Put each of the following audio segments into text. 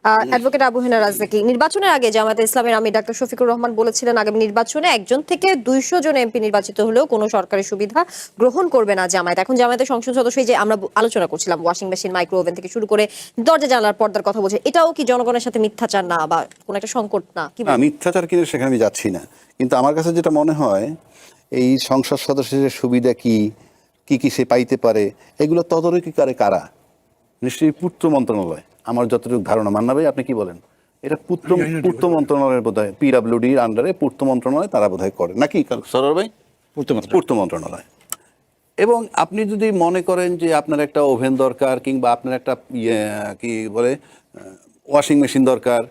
Advocate Abu Hena Razzaqi, নির্বাচনের আগে জামায়াতে ইসলামের আমির ডাক্তার শফিকুর রহমান বলেছিলেন আগামী নির্বাচনে 1 জন থেকে 200 জন এমপি নির্বাচিত হলেও কোনো সরকারি সুবিধা গ্রহণ করবে না জামায়াত। এখন জামায়াতের সংসদ সদস্য, যে আমরা আলোচনা করছিলাম ওয়াশিং মেশিন, মাইক্রো ওভেন থেকে শুরু করে দরজা জানালার পর্দার কথা বলছে, এটাও কি জনগণের সাথে মিথ্যাচার না বা কোনো একটা সংকট না? কি মিথ্যাচার কিনে সেখানে আমি যাচ্ছি না, কিন্তু আমার কাছে যেটা মনে হয় এই সংসদ সদস্যের সুবিধা কি কি সে পাইতে পারে এগুলো তদারকি করে কারা? নিশ্চয়ই পূর্ত মন্ত্রণালয়, আমার যতটুকু ধারণা। মান্না ভাই আপনি কি বলেন? এটা পূর্ত মন্ত্রণালয়ের বোধ হয়, পিডাব্লিউডির আন্ডারে পূর্ত মন্ত্রণালয় তারা বোধ হয় করে নাকি সরোয়ার ভাই? পূর্ত মন্ত্রণালয়। এবং আপনি যদি মনে করেন যে আপনার একটা ওভেন দরকার কিংবা আপনার একটা কি বলে ওয়াশিং মেশিন দরকার,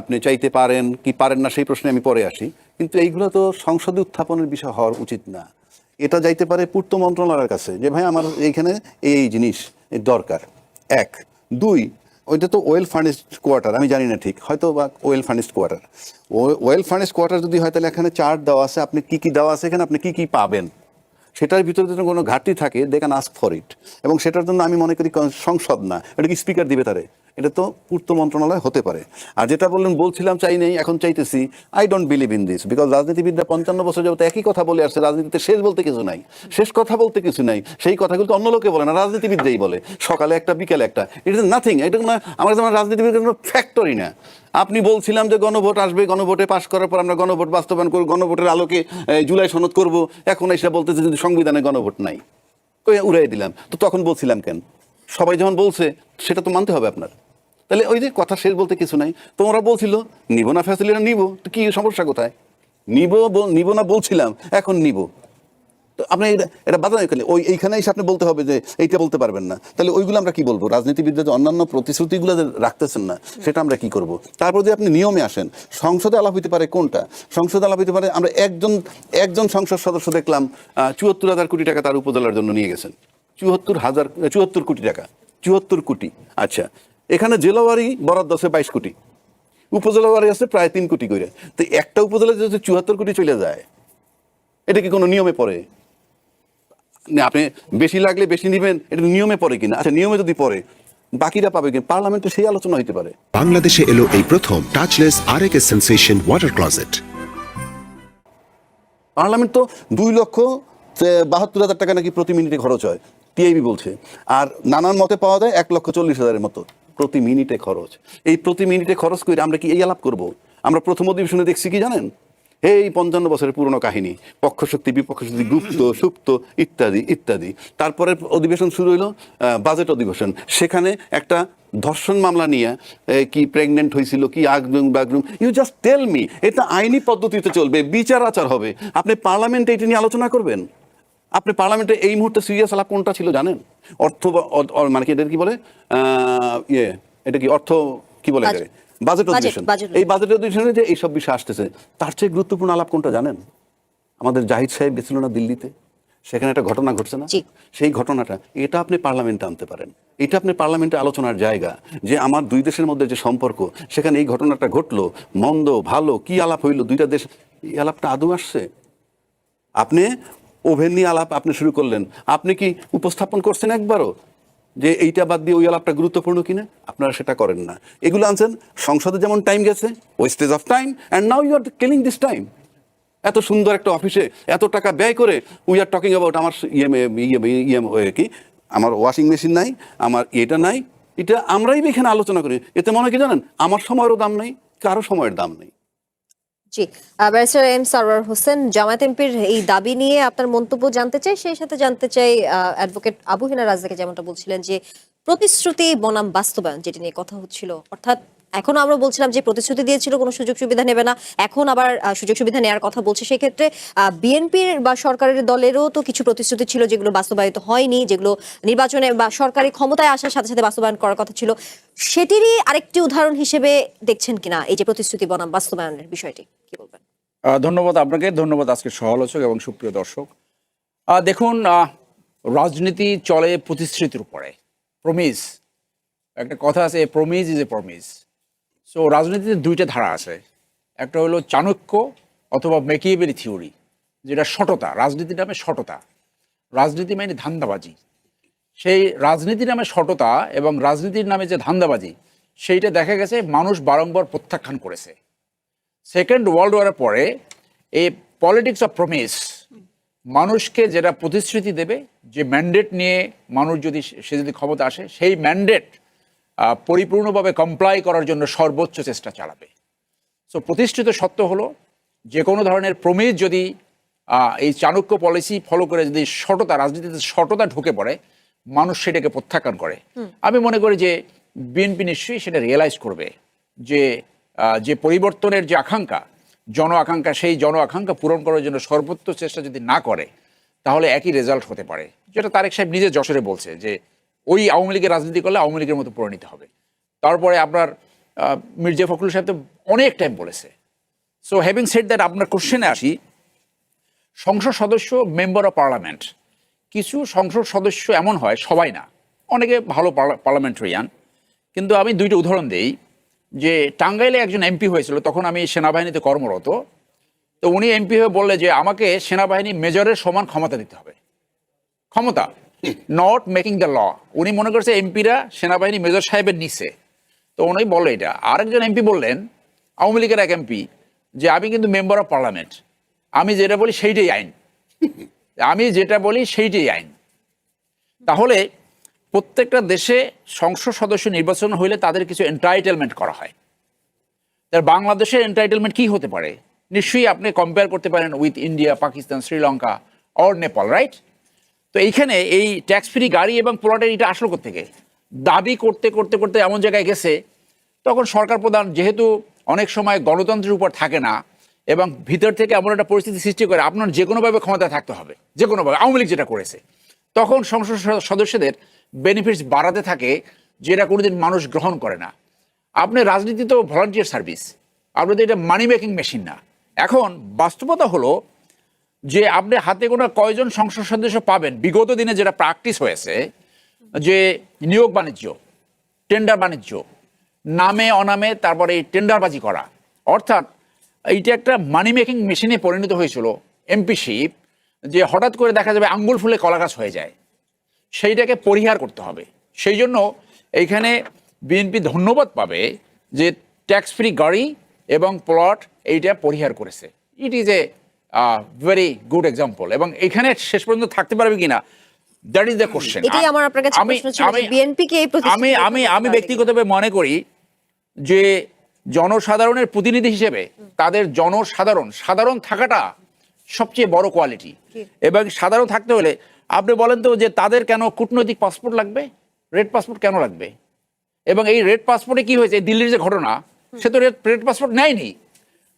আপনি চাইতে পারেন কি পারেন না সেই প্রশ্নে আমি পরে আসি, কিন্তু এইগুলো তো সংসদে উত্থাপনের বিষয় হওয়ার উচিত না। এটা যাইতে পারে পূর্ত মন্ত্রণালয়ের কাছে যে ভাই আমার এইখানে এই জিনিস দরকার। 1, 2, ওইটা তো ওয়েল ফার্নিশড কোয়ার্টার, আমি জানি না ঠিক, হয়তো বা well furnished quarter. Well furnished quarter যদি হয় তাহলে এখানে চার্ট দেওয়া আছে, আপনি কি দেওয়া আছে এখানে, আপনি কি পাবেন, সেটার ভিতরে যদি কোনো ঘাটতি থাকে they can ask for it. এবং সেটার জন্য আমি মনে করি সংসদ না, এটা কি স্পিকার দিবে তারে, এটা তো পূর্ত মন্ত্রণালয় হতে পারে। আর যেটা বলছিলাম চাই নেই, এখন চাইতেছি, I don't believe in this, because রাজনীতিবিদরা 55 বছর যাবত একই কথা বলে আসছে, রাজনীতিতে শেষ বলতে কিছু নাই, শেষ কথা বলতে কিছু নাই। সেই কথাগুলো তো অন্য লোকে বলে না, রাজনীতিবিদরাই বলে, সকালে একটা বিকেলে একটা। ইট ইজ নাথিং, এটা আমার রাজনীতিবিদের কোনো ফ্যাক্টরি না। আপনি বলছিলাম যে গণভোট আসবে, গণভোটে পাশ করার পর আমরা গণভোট বাস্তবায়ন করব, গণভোটের আলোকে জুলাই সনদ করব, এখন এসে বলতেছে যদি সংবিধানে গণভোট নাই, উড়াই দিলাম। তো তখন বলছিলাম কেন? সবাই যখন বলছে সেটা তো মানতে হবে আপনার। তাহলে ওই যে কথা শেষ বলতে কিছু নাই, তোমরা বলছিল নিব না ফ্যাসিলিটি, নিব তো কি সমস্যা কোথায়? নিব না বলছিলাম, এখন নিব। তো আপনি এটা বাধা নেই, এইখানে এসে আপনি বলতে হবে যে এইটা বলতে পারবেন না, তাহলে ওইগুলো আমরা কি বলবো? রাজনীতিবিদরা যে অন্যান্য প্রতিশ্রুতিগুলো রাখতেছেন না, সেটা আমরা কি করব? তারপর যদি আপনি নিয়মে আসেন, সংসদে আলাপ হইতে পারে কোনটা? সংসদে আলাপ হইতে পারে, আমরা একজন সংসদ সদস্য দেখলাম 74,000 কোটি টাকা তার উপজেলার জন্য নিয়ে গেছেন। 74 কোটি টাকা, 74 কোটি। আচ্ছা, এখানে জেলাওয়ারি বরাদ্দ আছে 22 কোটি, উপজেলাওয়ারি আছে প্রায় 3 কোটি করে। তো একটা উপজেলা যদি 74 কোটি চলে যায়, এটা কি কোনো নিয়মে পড়ে? আপনি বেশি লাগলে বেশি নেবেন, এটা নিয়মে পড়ে কিনা? আচ্ছা, নিয়মে যদি পড়ে বাকিরা পাবে কিনা? পার্লামেন্টে সেই আলোচনা হইতে পারে। বাংলাদেশে এলো এই প্রথম টাচলেস আরএকএস সেনসেশন ওয়াটার ক্লোজেট। পার্লামেন্ট তো 2,72,000 টাকা নাকি প্রতি মিনিটে খরচ হয়, টিআইবি বলছে। আর নানান মতে পাওয়া যায় 1,40,000 মতো প্রতি মিনিটে খরচ। এই প্রতি মিনিটে খরচ করে আমরা কি এই আলাপ করব? আমরা প্রথম অধিবেশনে দেখছি কি জানেন? এই 55 বছরের পুরনো কাহিনী, পক্ষশক্তি বিপক্ষশক্তি, গুপ্ত সুপ্ত ইত্যাদি ইত্যাদি। তারপরে অধিবেশন শুরু হইল, বাজেট অধিবেশন। সেখানে একটা ধর্ষণ মামলা নিয়ে কি প্রেগনেন্ট হয়েছিল, কি আগরুম বাগরুম, ইউ জাস্ট টেল মি। এটা আইনি পদ্ধতিতে চলবে, বিচার আচার হবে। আপনি পার্লামেন্টে এটা নিয়ে আলোচনা করবেন? আপনি পার্লামেন্টে এই মুহূর্তে সিরিয়াস আলাপ কোনটা ছিল জানেন? অর্থ মানে কি এটা কি বলে, এটা কি অর্থ কি বলে, বাজেট অধিবেশন। এই বাজেট অধিবেশনে যে এইসব বিষয় আসতেছে, তার চেয়ে গুরুত্বপূর্ণ আলাপ কোনটা জানেন? আমাদের জাহিদ সাহেব গেছিল না দিল্লিতে, সেখানে একটা ঘটনা ঘটছে না? সেই ঘটনাটা এটা আপনি পার্লামেন্টে আনতে পারেন। এটা আপনি পার্লামেন্টে আলোচনার জায়গা, যে আমার দুই দেশের মধ্যে যে সম্পর্ক, সেখানে এই ঘটনাটা ঘটলো, মন্দ ভালো কি আলাপ হইলো দুইটা দেশ, এই আলাপটা আদৌ আসছে? আপনি ওভেন নিয়ে আলাপ আপনি শুরু করলেন, আপনি কি উপস্থাপন করছেন একবারও যে এইটা বাদ দিয়ে ওই আলাপটা গুরুত্বপূর্ণ কিনা? আপনারা সেটা করেন না। এগুলো আনছেন, সংসদে যেমন টাইম গেছে, wastage of time, and now you are killing this time. এত সুন্দর একটা অফিসে এত টাকা ব্যয় করে উই আর টকিং অ্যাবাউট আমার কি আমার ওয়াশিং মেশিন নাই, আমার এটা নাই, এটা আমরাই এখানে আলোচনা করি। এতে মনে হয় কি জানেন, আমার সময়েরও দাম নেই, কারো সময়ের দাম নেই। জি, ব্যারিস্টার এম সারওয়ার হোসেন, জামায়াত এমপির এই দাবি নিয়ে আপনার মন্তব্য জানতে চাই। সেই সাথে জানতে চাই অ্যাডভোকেট আবু হেনা রাজ্জাকি যেমনটা বলছিলেন যে প্রতিশ্রুতি বনাম বাস্তবায়ন, যেটি নিয়ে কথা হচ্ছিল, অর্থাৎ এখন আমরা বলছিলাম যে প্রতিশ্রুতি দিয়েছিল কোনো সুযোগ সুবিধা নেবে না, এখন আবার সুযোগ সুবিধা নেওয়ার কথা বলছে। সেক্ষেত্রে বিএনপির বা সরকারের দলেরও তো কিছু প্রতিশ্রুতি ছিল যেগুলো বাস্তবায়িত হয়নি, যেগুলো নির্বাচনে বা সরকারি ক্ষমতায় আসার সাথে সাথে বাস্তবায়ন করার কথা ছিল। সেটিরই আরেকটি উদাহরণ হিসেবে দেখছেন কিনা এই যে প্রতিশ্রুতি বনাম বাস্তবায়নের বিষয়টি, কি বলবেন? ধন্যবাদ আপনাকে, ধন্যবাদ আজকের সহ-আলোচক এবং সুপ্রিয় দর্শক। দেখুন, রাজনীতি চলে প্রতিশ্রুতির উপরে, প্রমিস। একটা কথা আছে, a promise is a promise. So রাজনীতিতে দুইটা ধারা আছে, একটা হলো চাণক্য অথবা মেকিয়াভেলি থিওরি, যেটা সততা। রাজনীতি নামে সততা, রাজনীতি মানে ধান্দাবাজি। সেই রাজনীতি নামে সততা এবং রাজনীতির নামে যে ধান্দাবাজি, সেইটা দেখা গেছে মানুষ বারংবার প্রত্যাখ্যান করেছে। সেকেন্ড ওয়ার্ল্ড ওয়ারের পরে এই পলিটিক্স অফ প্রমিস, মানুষকে যেটা প্রতিশ্রুতি দেবে, যে ম্যান্ডেট নিয়ে মানুষ যদি সে যদি ক্ষমতা আসে, সেই ম্যান্ডেট পরিপূর্ণভাবে কমপ্লাই করার জন্য সর্বোচ্চ চেষ্টা চালাবে। সো প্রতিষ্ঠিত সত্য হলো যে কোনো ধরনের প্রমিস যদি এই চাণক্য পলিসি ফলো করে যদি সততা, রাজনীতিতে সততা ঢুকে পড়ে, মানুষ সেটাকে প্রত্যাখ্যান করে। আমি মনে করি যে বিএনপি নিশ্চয়ই সেটা রিয়েলাইজ করবে যে যে পরিবর্তনের যে আকাঙ্ক্ষা, জন আকাঙ্ক্ষা, সেই জন আকাঙ্ক্ষা পূরণ করার জন্য সর্বোচ্চ চেষ্টা যদি না করে, তাহলে একই রেজাল্ট হতে পারে, যেটা তারেক সাহেব নিজে যশোরে বলছে যে ওই আওয়ামী লীগের রাজনীতি করলে আওয়ামী লীগের মতো পরিণত হবে। তারপরে আপনার মির্জা ফখরুল সাহেব তো অনেক টাইম বলেছে। সো হ্যাভিং সেড দ্যাট, আপনার কোশ্চেনে আসি, সংসদ সদস্য, মেম্বার অফ পার্লামেন্ট, কিছু সংসদ সদস্য এমন হয়, সবাই না, অনেকে ভালো পার্লামেন্টারিয়ান, কিন্তু আমি দুইটা উদাহরণ দেই। যে টাঙ্গাইলে একজন এমপি হয়েছিল, তখন আমি সেনাবাহিনীতে কর্মরত, তো উনি এমপি হয়ে বললে যে আমাকে সেনাবাহিনী মেজরের সমান ক্ষমতা দিতে হবে। ক্ষমতা, নট মেকিং দ্য ল। উনি মনে করছে এমপিরা সেনাবাহিনী মেজর সাহেবের নিচে, তো উনি বললো এটা। আরেকজন এমপি বললেন, আওয়ামী লীগের এক এমপি, যে আমি কিন্তু মেম্বার অফ পার্লামেন্ট, আমি যেটা বলি সেইটাই আইন, আমি যেটা বলি সেইটাই আইন। তাহলে প্রত্যেকটা দেশে সংসদ সদস্য নির্বাচন হইলে তাদের কিছু এন্টাইটেলমেন্ট করা হয়। তার বাংলাদেশের এন্টাইটেলমেন্ট কি হতে পারে? নিশ্চয়ই আপনি কম্পেয়ার করতে পারেন with India, Pakistan, Sri Lanka or Nepal, right? তো এইখানে এই ট্যাক্স ফ্রি গাড়ি এবং প্লটের এটা আসলো কোত্থেকে? দাবি করতে করতে করতে এমন জায়গায় গেছে, তখন সরকার প্রধান যেহেতু অনেক সময় গণতন্ত্রের উপর থাকে না, এবং ভিতর থেকে এমন একটা পরিস্থিতি সৃষ্টি করে আপনার যে কোনোভাবে ক্ষমতায় থাকতে হবে, যে কোনোভাবে, আওয়ামী লীগ যেটা করেছে, তখন সংসদ সদস্যদের বেনিফিটস বাড়াতে থাকে, যেটা কোনোদিন মানুষ গ্রহণ করে না। আপনি রাজনীতি তো ভলান্টিয়ার সার্ভিস, আপনি তো এটা মানি মেকিং মেশিন না। এখন বাস্তবতা হলো যে আপনি হাতে গোনা কয়জন সংসদ সদস্য পাবেন। বিগত দিনে যেটা প্র্যাকটিস হয়েছে, যে নিয়োগ বাণিজ্য, টেন্ডার বাণিজ্য, নামে অনামে তারপরে এই টেন্ডারবাজি করা, অর্থাৎ এইটা একটা মানি মেকিং মেশিনে পরিণত হয়েছিল এমপিশিপ, যে হঠাৎ করে দেখা যাবে আঙ্গুল ফুলে কলা গাছ হয়ে যায়। সেইটাকে পরিহার করতে হবে। সেই জন্য এইখানে বিএনপি ধন্যবাদ পাবে যে ট্যাক্স ফ্রি গাড়ি এবং প্লট এইটা পরিহার করেছে। It is a very good example. এবং এখানে শেষ পর্যন্ত থাকতে পারবে কিনা, দ্যাট ইজ দ্য কোশ্চেন। এটাই আমার আপনার কাছে প্রশ্ন ছিল যে বিএনপি কে এই প্রতিশ্রুতি, আমি ব্যক্তিগতভাবে মনে করি যে জনসাধারণের প্রতিনিধি হিসেবে তাদের সাধারণ থাকাটা সবচেয়ে বড় কোয়ালিটি। এবং সাধারণ থাকতে হলে আপনি বলেন তো যে তাদের কেন কূটনৈতিক পাসপোর্ট লাগবে, রেড পাসপোর্ট কেন লাগবে? এবং এই রেড পাসপোর্টে কি হয়েছে, দিল্লির যে ঘটনা, সে তো রেড পাসপোর্ট নেয়নি।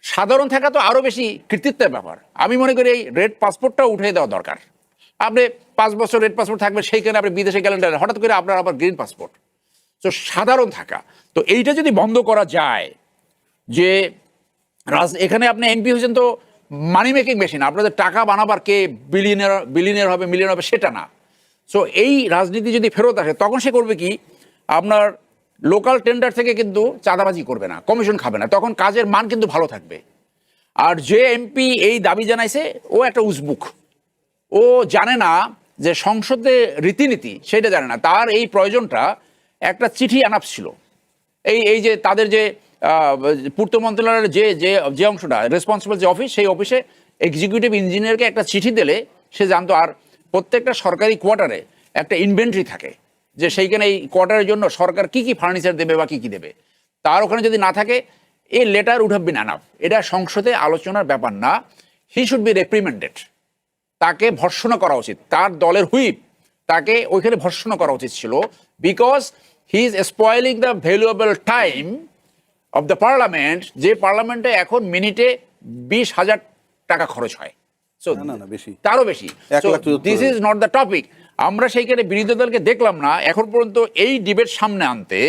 সাধারণ থাকা তো আরো বেশি কৃতিত্বের ব্যাপার। আমি মনে করি এই রেড পাসপোর্টটা উঠিয়ে দেওয়া দরকার। আপনি 5 বছর রেড পাসপোর্ট থাকবে, সেইখানে আপনি বিদেশে গেলেন, হঠাৎ করে আপনার আবার গ্রিন পাসপোর্ট। তো সাধারণ থাকা, তো এইটা যদি বন্ধ করা যায়, যে এখানে আপনি এমপি হয়েছেন তো মানি মেকিং মেশিন, আপনাদের টাকা বানাবার কে বিলিয়নিয়ার হবে, মিলিয়ন হবে, সেটা না। সো এই রাজনীতি যদি ফেরত আসে, তখন সে করবে কি, আপনার লোকাল টেন্ডার থেকে কিন্তু চাঁদাবাজি করবে না, কমিশন খাবে না, তখন কাজের মান কিন্তু ভালো থাকবে। আর যে এমপি এই দাবি জানাইছে, ও একটা উজবুক, ও জানে না যে সংসদে রীতিনীতি, সেটা জানে না। তার এই প্রয়োজনটা একটা চিঠি আনাপ ছিল, এই যে তাদের যে পূর্ত মন্ত্রণালয়ের যে অংশটা রেসপন্সিবল যে অফিস, সেই অফিসে এক্সিকিউটিভ ইঞ্জিনিয়ারকে একটা চিঠি দিলে সে জানতো। আর প্রত্যেকটা সরকারি কোয়ার্টারে একটা ইনভেন্টরি থাকে, যে সেইখানে এই কোয়ার্টারের জন্য সরকার কি কি ফার্নিচার দেবে বা কি কি দেবে, তার ওখানে যদি না থাকে, এই letter would have been enough. এটা সংসদে আলোচনার ব্যাপার না। হি শুড বি রেপ্রিমেন্ডেড, তাকে ভর্ৎসনা করা উচিত। তার দলের হুইপ তাকে ওইখানে ভর্ৎসনা করা উচিত ছিল, because he is spoiling the valuable time of the parliament, যে পার্লামেন্টে এখন মিনিটে 20,000 টাকা খরচ হয়। সো বেশি, তারও বেশি। This is not the topic. আমরা সেইখানে বিরোধী দলকে দেখলাম না এখন পর্যন্ত এই ডিবেট সামনে আনতে,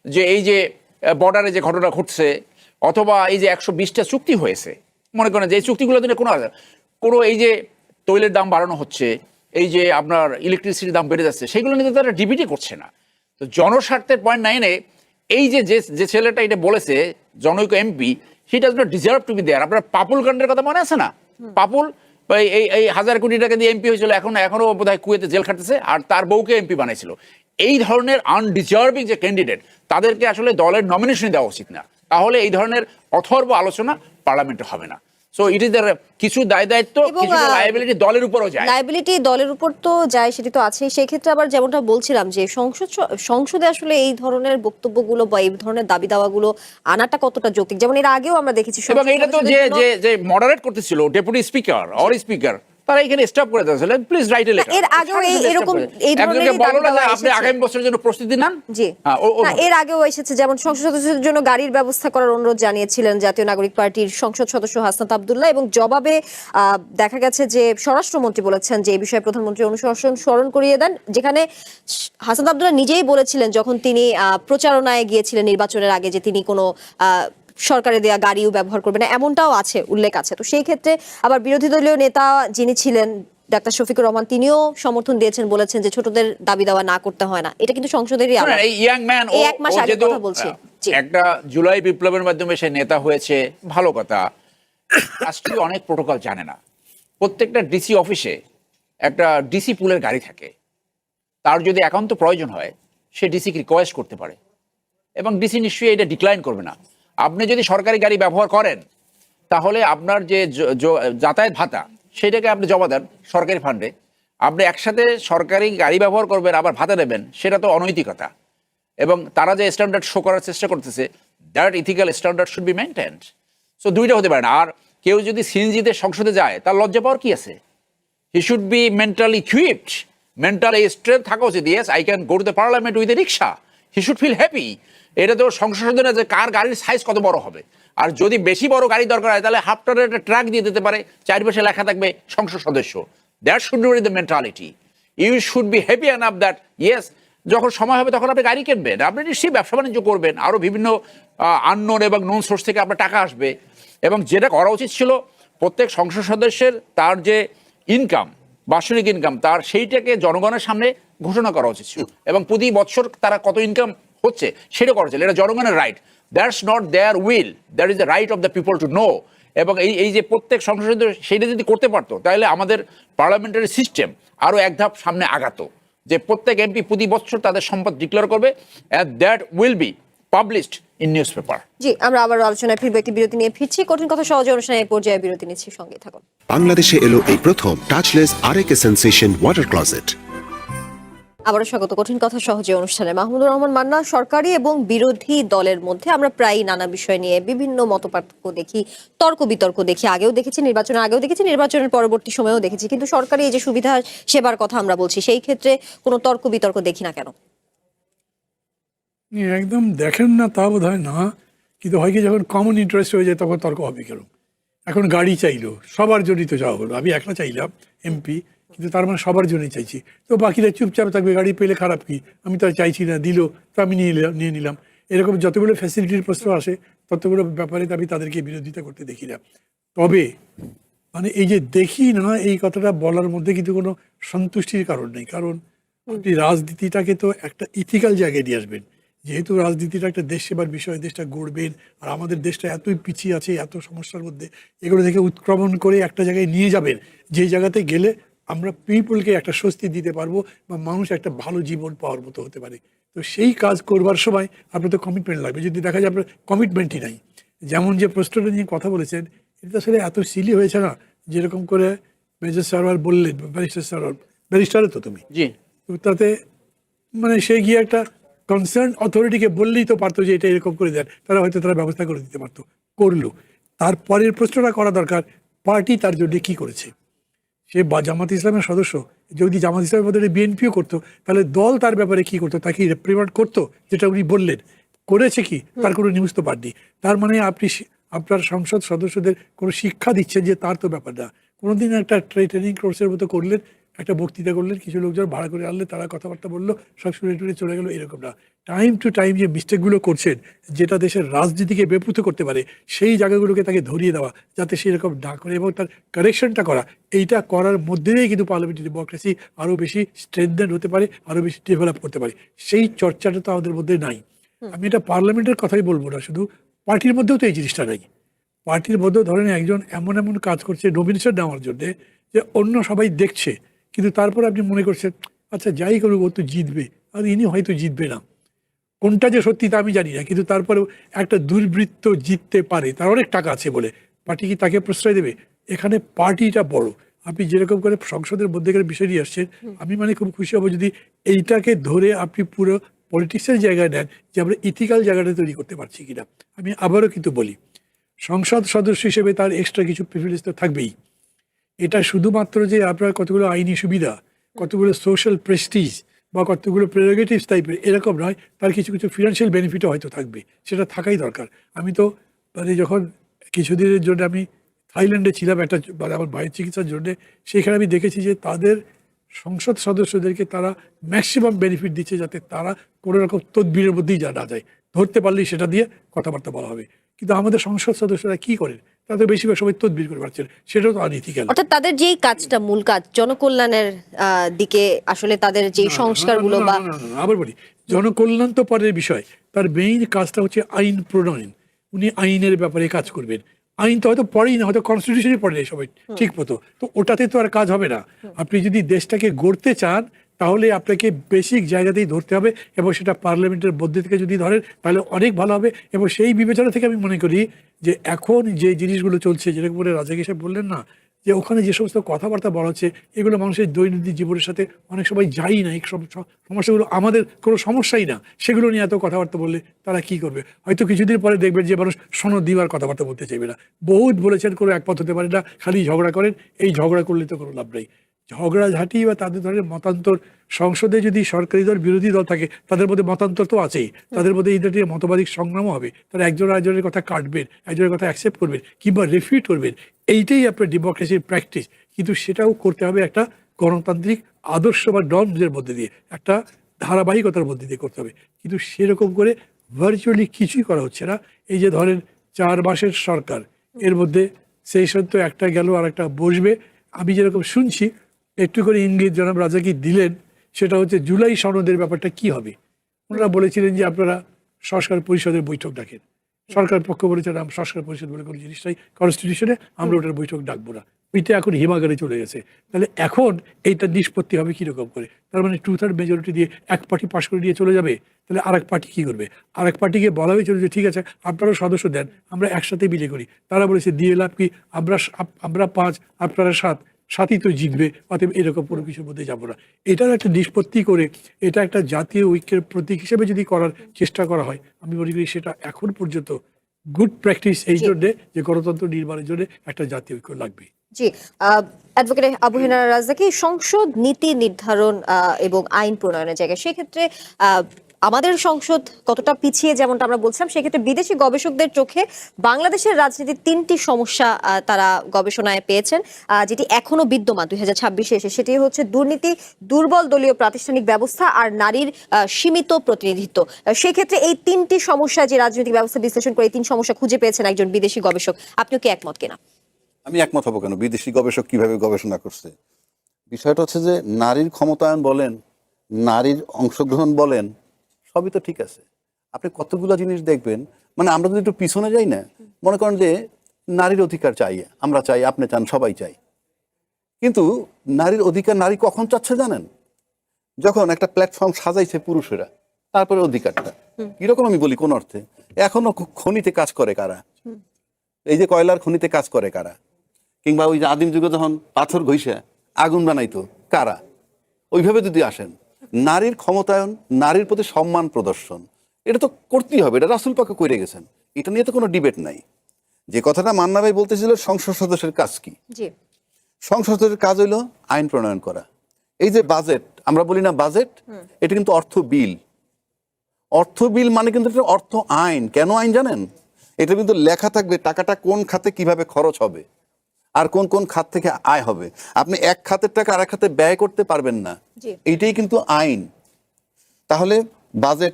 যে এই যে বর্ডারে যে ঘটনা ঘটছে, অথবা এই যে 120টা চুক্তি হয়েছে, মনে করেন যে এই চুক্তিগুলো দিনে কোনো এই যে তৈলের দাম বাড়ানো হচ্ছে, এই যে আপনার ইলেকট্রিসিটির দাম বেড়ে যাচ্ছে, সেগুলো নিয়ে তারা ডিবেটই করছে না। তো জনস্বার্থের পয়েন্ট নাইনে এই যে ছেলেটা এটা বলেছে, জনৈক MP, he does not deserve to be there. আপনার পাপুল কাণ্ডের কথা মনে আছে না? পাপুল এই 1000 কোটি টাকা দিয়ে এমপি হয়েছিল, এখনো বোধহয় কুয়েতে জেল খাটতেছে, আর তার বউকে এমপি বানাইছিল। এই ধরনের আনডিজার্ভিং যে ক্যান্ডিডেট, তাদেরকে আসলে দলের নমিনেশন দেওয়া উচিত না, তাহলে এই ধরনের অথর্ব আলোচনা পার্লামেন্টে হবে না। সো ইট ইজ কিছু দায়িত্ব, এবং, কিছু লায়াবিলিটি দলের উপরও যায়। লায়াবিলিটি দলের উপর তো যায়, সেটি তো আছেই। সেই ক্ষেত্রে আবার যেমনটা বলছিলাম যে সংসদে আসলে এই ধরনের বক্তব্যগুলো বা এই ধরনের দাবি দাওয়াগুলো আনাটা কতটা যৌক্তিক, যেমন এর আগেও আমরা দেখেছি এবং সংসদ এটা তো সদস্যদের জন্য- যে মডারেট করতেছিল ডেপুটি স্পিকার অর স্পিকার, তারা এখানে স্টপ করে দিয়েছিলেন, প্লিজ রাইট এ লেটার। এর আগেও এরকম এই ধরনের বলো না যে আপনি এসেছে। আগামী বছরের জন্য প্রস্তুতি নেন। জি হ্যাঁ, না, এর আগেও এসেছে, যেমন সংসদ সদস্যদের জন্য গাড়ির ব্যবস্থা করার অনুরোধ জানিয়েছিলেন জাতীয় নাগরিক পার্টির সংসদ সদস্য হাসনাত আব্দুল্লাহ, এবং জবাবে দেখা গেছে যে স্বরাষ্ট্রমন্ত্রী বলেছেন যে এই বিষয়ে প্রধানমন্ত্রী অনুশাসন স্মরণ করিয়ে দেন, যেখানে হাসনাত আব্দুল্লাহ নিজেই বলেছিলেন যখন তিনি প্রচারণায় গিয়েছিলেন নির্বাচনের আগে যে তিনি কোনো সরকারে দেয়া গাড়িও ব্যবহার করবে না, এমনটাও আছে, উল্লেখ আছে। তো সেই ক্ষেত্রে আবার বিরোধী দলীয় নেতা যিনি ছিলেন ডাক্তার শফিকুর রহমান, তিনিও সমর্থন দিয়েছেন, বলেছেন যে ছোটদের দাবি দাওয়া না করতে হয় না, এটা কিন্তু সংসদেরই আলাপ। এই ইয়াং ম্যান এই এক মাস আগে কথা বলছি। জি। একটা জুলাই বিপ্লবের মাধ্যমে সে নেতা হয়েছে, ভালো কথা। রাষ্ট্রীয় অনেক প্রোটোকল জানে না। প্রত্যেকটা ডিসি অফিসে একটা ডিসি পুলের গাড়ি থাকে, তার যদি একান্ত প্রয়োজন হয় সে ডিসিকে রিকোয়েস্ট করতে পারে, এবং ডিসি নিশ্চয়ই এটা ডিক্লাইন করবে না। আপনি যদি সরকারি গাড়ি ব্যবহার করেন তাহলে আপনার যে যাতায়াত ভাতা সেটাকে আপনি জমা দেন সরকারি ফান্ডে। আপনি একসাথে সরকারি গাড়ি ব্যবহার করবেন আবার ভাতা নেবেন, সেটা তো অনৈতিকতা। এবং তারা যে স্ট্যান্ডার্ড শো করার চেষ্টা করতেছে, that ethical standard should be maintained. So দুইটা হতে পারে না। আর কেউ যদি সিএনজিতে সংসদে যায় তার লজ্জা পাওয়ার কি আছে? He should be mentally equipped, mental strength থাকা উচিত। Yes, I can go to the parliament with a rickshaw. He should feel happy. এটা তো সংসদে না যে কার গাড়ির সাইজ কত বড় হবে। আর যদি বেশি বড় গাড়ি দরকার হয় তাহলে হাফ টনের একটা ট্রাক দিয়ে দিতে পারে, চারপাশে লেখা থাকবে সংসদ সদস্য। That should be the mentality. You should be happy enough that yes, যখন সময় হবে তখন আপনি গাড়ি কিনবেন, আপনি নিশ্চয়ই ব্যবসা বাণিজ্য করবেন, আরও বিভিন্ন আননোন এবং নোন সোর্স থেকে আপনার টাকা আসবে। এবং যেটা করা উচিত ছিল, প্রত্যেক সংসদ সদস্যের তার যে ইনকাম, বার্ষিক ইনকাম, তার সেইটাকে জনগণের সামনে ঘোষণা করা উচিত ছিল, এবং প্রতি বছর তারা কত ইনকাম হচ্ছে সেটা করা ছিল। এটা জনগণের right, that's not their will, that is the right of the people to know. এবং এই যে প্রত্যেক সংসদ সদস্য সেইটা যদি করতে পারতো তাহলে আমাদের পার্লামেন্টারি সিস্টেম আরও এক ধাপ সামনে আগাতো, যে প্রত্যেক এমপি প্রতি বছর তাদের সম্পদ ডিক্লেয়ার করবে, and that will be published in newspaper. জি, আমরা আবার আলোচনায় ফিরবো, একটি বিরতি নিয়ে ফিরছি। কঠিন কথা সহজে অনুষ্ঠানের পর্যায়ে বিরতি নিচ্ছি, সঙ্গে থাকুন। বাংলাদেশে এলো এই প্রথম টাচলেস আরএকে সেন্সেশন ওয়াটার ক্লজেট। আবারও স্বাগত কঠিন কথা সহজে অনুষ্ঠানে। মাহমুদুর রহমান মান্না, সরকারি এবং বিরোধী দলের মধ্যে আমরা প্রায় নানা বিষয় নিয়ে বিভিন্ন মতপার্থক্য দেখি, তর্ক বিতর্ক দেখি, আগেও দেখেছি, নির্বাচনের আগেও দেখেছি, নির্বাচনের পরবর্তী সময়েও দেখেছি। কিন্তু সরকারি এই যে সুবিধা সেবার কথা আমরা বলছি, সেই ক্ষেত্রে কোনো তর্ক বিতর্ক দেখি না কেন? একদম দেখেন না তা বোধ হয় না, কিন্তু হয় কি যখন কমন ইন্টারেস্ট হয়ে যায় তখন তর্ক হবে কেন? এখন গাড়ি চাইলো, সবার জন্যই তো চাওয়া হলো। আমি একলা চাইলাম এমপি, কিন্তু তার মানে সবার জন্যই চাইছি, তো বাকিরা চুপচাপ থাকবে, গাড়ি পেলে খারাপ কি? আমি তো আর চাইছি না, দিল তো আমি নিয়ে নিলাম। এরকম যতগুলো ফ্যাসিলিটির প্রশ্ন আসে ততগুলো ব্যাপারে আমি তাদেরকে বিরোধিতা করতে দেখি না। তবে মানে এই যে দেখি না, এই কথাটা বলার মধ্যে কিন্তু কোনো সন্তুষ্টির কারণ নেই। কারণ আপনি রাজনীতিটাকে তো একটা ইথিক্যাল জায়গায় নিয়ে আসবেন। যেহেতু রাজনীতিটা একটা দেশ সেবার বিষয়, দেশটা গড়বেন, আর আমাদের দেশটা এতই পিছিয়ে আছে, এত সমস্যার মধ্যে, এগুলো থেকে উৎক্রমণ করে একটা জায়গায় নিয়ে যাবেন, যে জায়গাতে গেলে আমরা পিপলকে একটা স্বস্তি দিতে পারবো বা মানুষ একটা ভালো জীবন পাওয়ার মতো হতে পারে। তো সেই কাজ করবার সময় আপনার তো কমিটমেন্ট লাগবে। যদি দেখা যায় আপনার কমিটমেন্টই নাই, যেমন যে প্রশ্নটা নিয়ে কথা বলেছেন, এটা আসলে এত সিলি হয়েছে না, যেরকম করে মেজর সারওয়ার বললেন, ব্যারিস্টার সারওয়ার, ব্যারিস্টারে তো তুমি, জি, তো তাতে মানে সে গিয়ে একটা কনসার্ন অথরিটিকে বললেই তো পারতো যে এটা এরকম করে দেন, তারা হয়তো তারা ব্যবস্থা করে দিতে পারতো, করলো। তারপরের প্রশ্নটা করা দরকার, পার্টি তার জন্য কি করেছে। সে জামাত ইসলামের সদস্য, যদি জামাত ইসলামের বদলে বিএনপিও করতো, তাহলে দল তার ব্যাপারে কি করতো, তাকে রিপ্রিমান্ড করতো, যেটা উনি বললেন করেছে কি, তার কোনো নিউজ তো পাননি। তার মানে আপনি আপনার সংসদ সদস্যদের কোনো শিক্ষা দিচ্ছেন যে তার তো ব্যাপার না। কোনোদিন একটা ট্রেনিং কোর্সের মতো করলেন, একটা বক্তৃতা করলেন, কিছু লোকজন ভাড়া করে আনলে, তারা কথাবার্তা বললো, সব শুনে টুনে চলে গেলো, এরকম না। টাইম টু টাইম যে মিস্টেকগুলো করছেন, যেটা দেশের রাজনীতিকে বেপুত করতে পারে, সেই জায়গাগুলোকে তাকে ধরিয়ে দেওয়া, যাতে সেরকম না করে, এবং তার কারেকশনটা করা, এইটা করার মধ্যে দিয়েই কিন্তু পার্লামেন্টারি ডেমোক্রেসি আরও বেশি স্ট্রেনথেন হতে পারে, আরও বেশি ডেভেলপ করতে পারে। সেই চর্চাটা তো আমাদের মধ্যে নাই। আমি এটা পার্লামেন্টের কথাই বলবো না, শুধু পার্টির মধ্যেও তো এই জিনিসটা নাই। পার্টির মধ্যেও ধরেন একজন এমন এমন কাজ করছে নমিনেশন নেওয়ার জন্যে, যে অন্য সবাই দেখছে, কিন্তু তারপর আপনি মনে করছেন আচ্ছা যাই করুক ও তো জিতবে, আর ইনি হয়তো জিতবে না। কোনটা যে সত্যি তা আমি জানি না, কিন্তু তারপরেও একটা দুর্বৃত্ত জিততে পারে, তার অনেক টাকা আছে বলে পার্টি কি তাকে প্রশ্রয় দেবে? এখানে পার্টিটা বড়। আপনি যেরকম করে সংসদের মধ্যেকার বিষয় নিয়ে আসছেন, আমি মানে খুব খুশি হব যদি এইটাকে ধরে আপনি পুরো পলিটিক্সের জায়গায় নেন, যে আমরা ইথিক্যাল জায়গাটা তৈরি করতে পারছি কিনা। আমি আবারও কিন্তু বলি, সংসদ সদস্য হিসেবে তার এক্সট্রা কিছু প্রিভিলেজ তো থাকবেই। এটা শুধুমাত্র যে আপনার কতগুলো আইনি সুবিধা, কতগুলো সোশ্যাল প্রেস্টিজ বা কতগুলো প্রেরোগেটিভস টাইপের এরকম নয়, তার কিছু কিছু ফিনান্সিয়াল বেনিফিটও হয়তো থাকবে, সেটা থাকাই দরকার। আমি তো মানে যখন কিছুদিনের জন্য আমি থাইল্যান্ডে ছিলাম একটা মানে আমার ভাইয়ের চিকিৎসার জন্য, সেখানে আমি দেখেছি যে তাদের সংসদ সদস্যদেরকে তারা ম্যাক্সিমাম বেনিফিট দিচ্ছে, যাতে তারা কোনো রকম তদবিরের মধ্যেই না যায়, ধরতে পারলেই সেটা দিয়ে কথাবার্তা বলা হবে। কিন্তু আমাদের সংসদ সদস্যরা কি করেন? তাদের বেশিরভাগ সময় তদবির করে পারছেন, সেটাও তো আনইথিক্যাল। অর্থাৎ তাদের যেই কাজটা, মূল কাজ জনকল্যাণের দিকে আসলে তাদের যেই সংস্কারগুলো বা আবার বলি, জনকল্যাণ তো পরের বিষয়, তার মেইন কাজটা হচ্ছে আইন প্রণয়ন। উনি আইনের ব্যাপারে কাজ করবেন। আইন তো হয়তো পড়েই না, হয়তো কনস্টিটিউশনই পড়ে না সবাই ঠিক মতো, তো ওটাতে তো আর কাজ হবে না। আপনি যদি দেশটাকে গড়তে চান, তাহলে আপনাকে বেসিক জায়গাতেই ধরতে হবে, এবং সেটা পার্লামেন্টের মধ্যে থেকে যদি ধরেন তাহলে অনেক ভালো হবে। এবং সেই বিবেচনা থেকে আমি মনে করি যে এখন যে জিনিসগুলো চলছে, যেরকম করে রাজা সাহেব বললেন না, যে ওখানে যে সমস্ত কথাবার্তা বলা হচ্ছে, এগুলো মানুষের দৈনন্দিন জীবনের সাথে অনেক সময় যাই না। এই সমস্যাগুলো আমাদের কোনো সমস্যাই না, সেগুলো নিয়ে এত কথাবার্তা বললে তারা কি করবে? হয়তো কিছুদিন পরে দেখবেন যে মানুষ সনদ দিবার কথাবার্তা বলতে চাইবে না। বহুত বলেছেন, কোনো একপথ হতে পারে না, খালি ঝগড়া করেন। এই ঝগড়া করলে তো কোনো লাভ নেই। ঝগড়াঝাঁটি বা তাদের ধরনের মতান্তর, সংসদে যদি সরকারি দল বিরোধী দল থাকে, তাদের মধ্যে মতান্তর তো আছেই, তাদের মধ্যে এটা নিয়ে মতবাদিক সংগ্রামও হবে। তারা একজন আরেকজনের কথা কাটবেন, একজনের কথা অ্যাকসেপ্ট করবেন কিংবা রিফিউট করবেন। এইটাই আপনার ডেমোক্রেসির প্র্যাকটিস। কিন্তু সেটাও করতে হবে একটা গণতান্ত্রিক আদর্শ বা নর্মসের মধ্যে দিয়ে, একটা ধারাবাহিকতার মধ্যে দিয়ে করতে হবে। কিন্তু সেরকম করে ভার্চুয়ালি কিছুই করা হচ্ছে না। এই যে ধরেন 4 মাসের সরকার, এর মধ্যে সেশন তো একটা গেল আর একটা বসবে। আমি যেরকম শুনছি, একটু করে ইঙ্গিত জনাব রাজাকি দিলেন, সেটা হচ্ছে জুলাই সনদের ব্যাপারটা কি হবে। ওনারা বলেছিলেন যে আপনারা সংস্কার পরিষদের বৈঠক ডাকেন। সরকার পক্ষ বলেছেন আমরা সংস্কার পরিষদ বলে কোনো জিনিসটাই কনস্টিটিউশনে, আমরা ওটার বৈঠক ডাকবো না। ওইটা এখন হিমাগারে চলে গেছে। তাহলে এখন এইটা নিষ্পত্তি হবে কীরকম করে? তার মানে 2/3 মেজরিটি দিয়ে এক পার্টি পাশ করে দিয়ে চলে যাবে। তাহলে আর এক পার্টি কী করবে? আর এক পার্টিকে বলা হয়েছিল যে ঠিক আছে আপনারাও সদস্য দেন, আমরা একসাথে বিলে করি। তারা বলেছে দিয়ে লাভ কি, আমরা 5 আপনারা 7, 7ই তো জিতবে, অতএব এরকম কোনো কিছুর মধ্যে যাবো না। এটার একটা নিষ্পত্তি করে এটা একটা জাতীয় ঐক্যের প্রতীক হিসেবে যদি করার চেষ্টা করা হয়, আমি মনে করি সেটা এখন পর্যন্ত গুড প্র্যাকটিস, এই জন্যে যে গণতন্ত্র নির্মাণের জন্য একটা জাতীয় ঐক্য লাগবে। জি, অ্যাডভোকেট আবু হেনা রাজাকি, সংসদ নীতি নির্ধারণ এবং আইন প্রণয়নের জায়গায় সেক্ষেত্রে আমাদের সংসদ কতটা পিছিয়ে যেমনটা আমরা বলছিলাম, সেক্ষেত্রে বিদেশি গবেষকদের চোখে বাংলাদেশের রাজনীতির 3টি সমস্যা তারা গবেষণায় পেয়েছেন, যেটি এখনো বিদ্যমান 2026-এ এসে। সেটি হচ্ছে দুর্নীতি, দুর্বল দলীয় প্রাতিষ্ঠানিক ব্যবস্থা আর নারীর সীমিত প্রতিনিধিত্ব। সেক্ষেত্রে এই 3টি সমস্যা, যে রাজনৈতিক ব্যবস্থা বিশ্লেষণ করে এই 3 সমস্যা খুঁজে পেয়েছেন একজন বিদেশি গবেষক, আপনিও কি একমত কিনা? আমি একমত হবো কেন? বিদেশি গবেষক কিভাবে গবেষণা করছে? বিষয়টা হচ্ছে যে নারীর ক্ষমতায়ন বলেন, নারীর অংশগ্রহণ বলেন, সবই তো ঠিক আছে। আপনি কতগুলো জিনিস দেখবেন, মানে আমরা যদি একটু পিছনে যাই না, মনে করেন যে নারীর অধিকার চাই, আমরা চাই, আপনি চান, সবাই চাই। কিন্তু নারীর অধিকার নারী কখন চাচ্ছে জানেন? যখন একটা প্ল্যাটফর্ম সাজাইছে পুরুষেরা, তারপরে অধিকারটা কিরকম আমি বলি কোন অর্থে, এখনো খনিতে কাজ করে কারা? এই যে কয়লার খনিতে কাজ করে কারা? কিংবা ওই যে আদিম যুগে যখন পাথর ঘষে আগুন বানাইতো কারা? ওইভাবে যদি আসেন, নারীর ক্ষমতায়ন, নারীর প্রতি সম্মান প্রদর্শন, এটা তো করতেই হবে। এটা রাসূল পাক করে গেছেন, এটা নিয়ে তো কোনো ডিবেট নাই। যে কথাটা মান্না ভাই বলতেছিল, সংসদ সদস্যের কাজ কি? জি, সংসদ সদস্যের কাজ হইলো আইন প্রণয়ন করা। এই যে বাজেট, আমরা বলি না বাজেট, এটা কিন্তু অর্থ বিল। অর্থ বিল মানে কিন্তু এটা অর্থ আইন। কেন আইন জানেন? এটা কিন্তু লেখা থাকবে টাকাটা কোন খাতে কিভাবে খরচ হবে আর কোন কোন খাত থেকে আয় হবে। আপনি এক খাতের টাকা আরেক খাতে ব্যয় করতে পারবেন না, এইটাই কিন্তু আইন। তাহলে বাজেট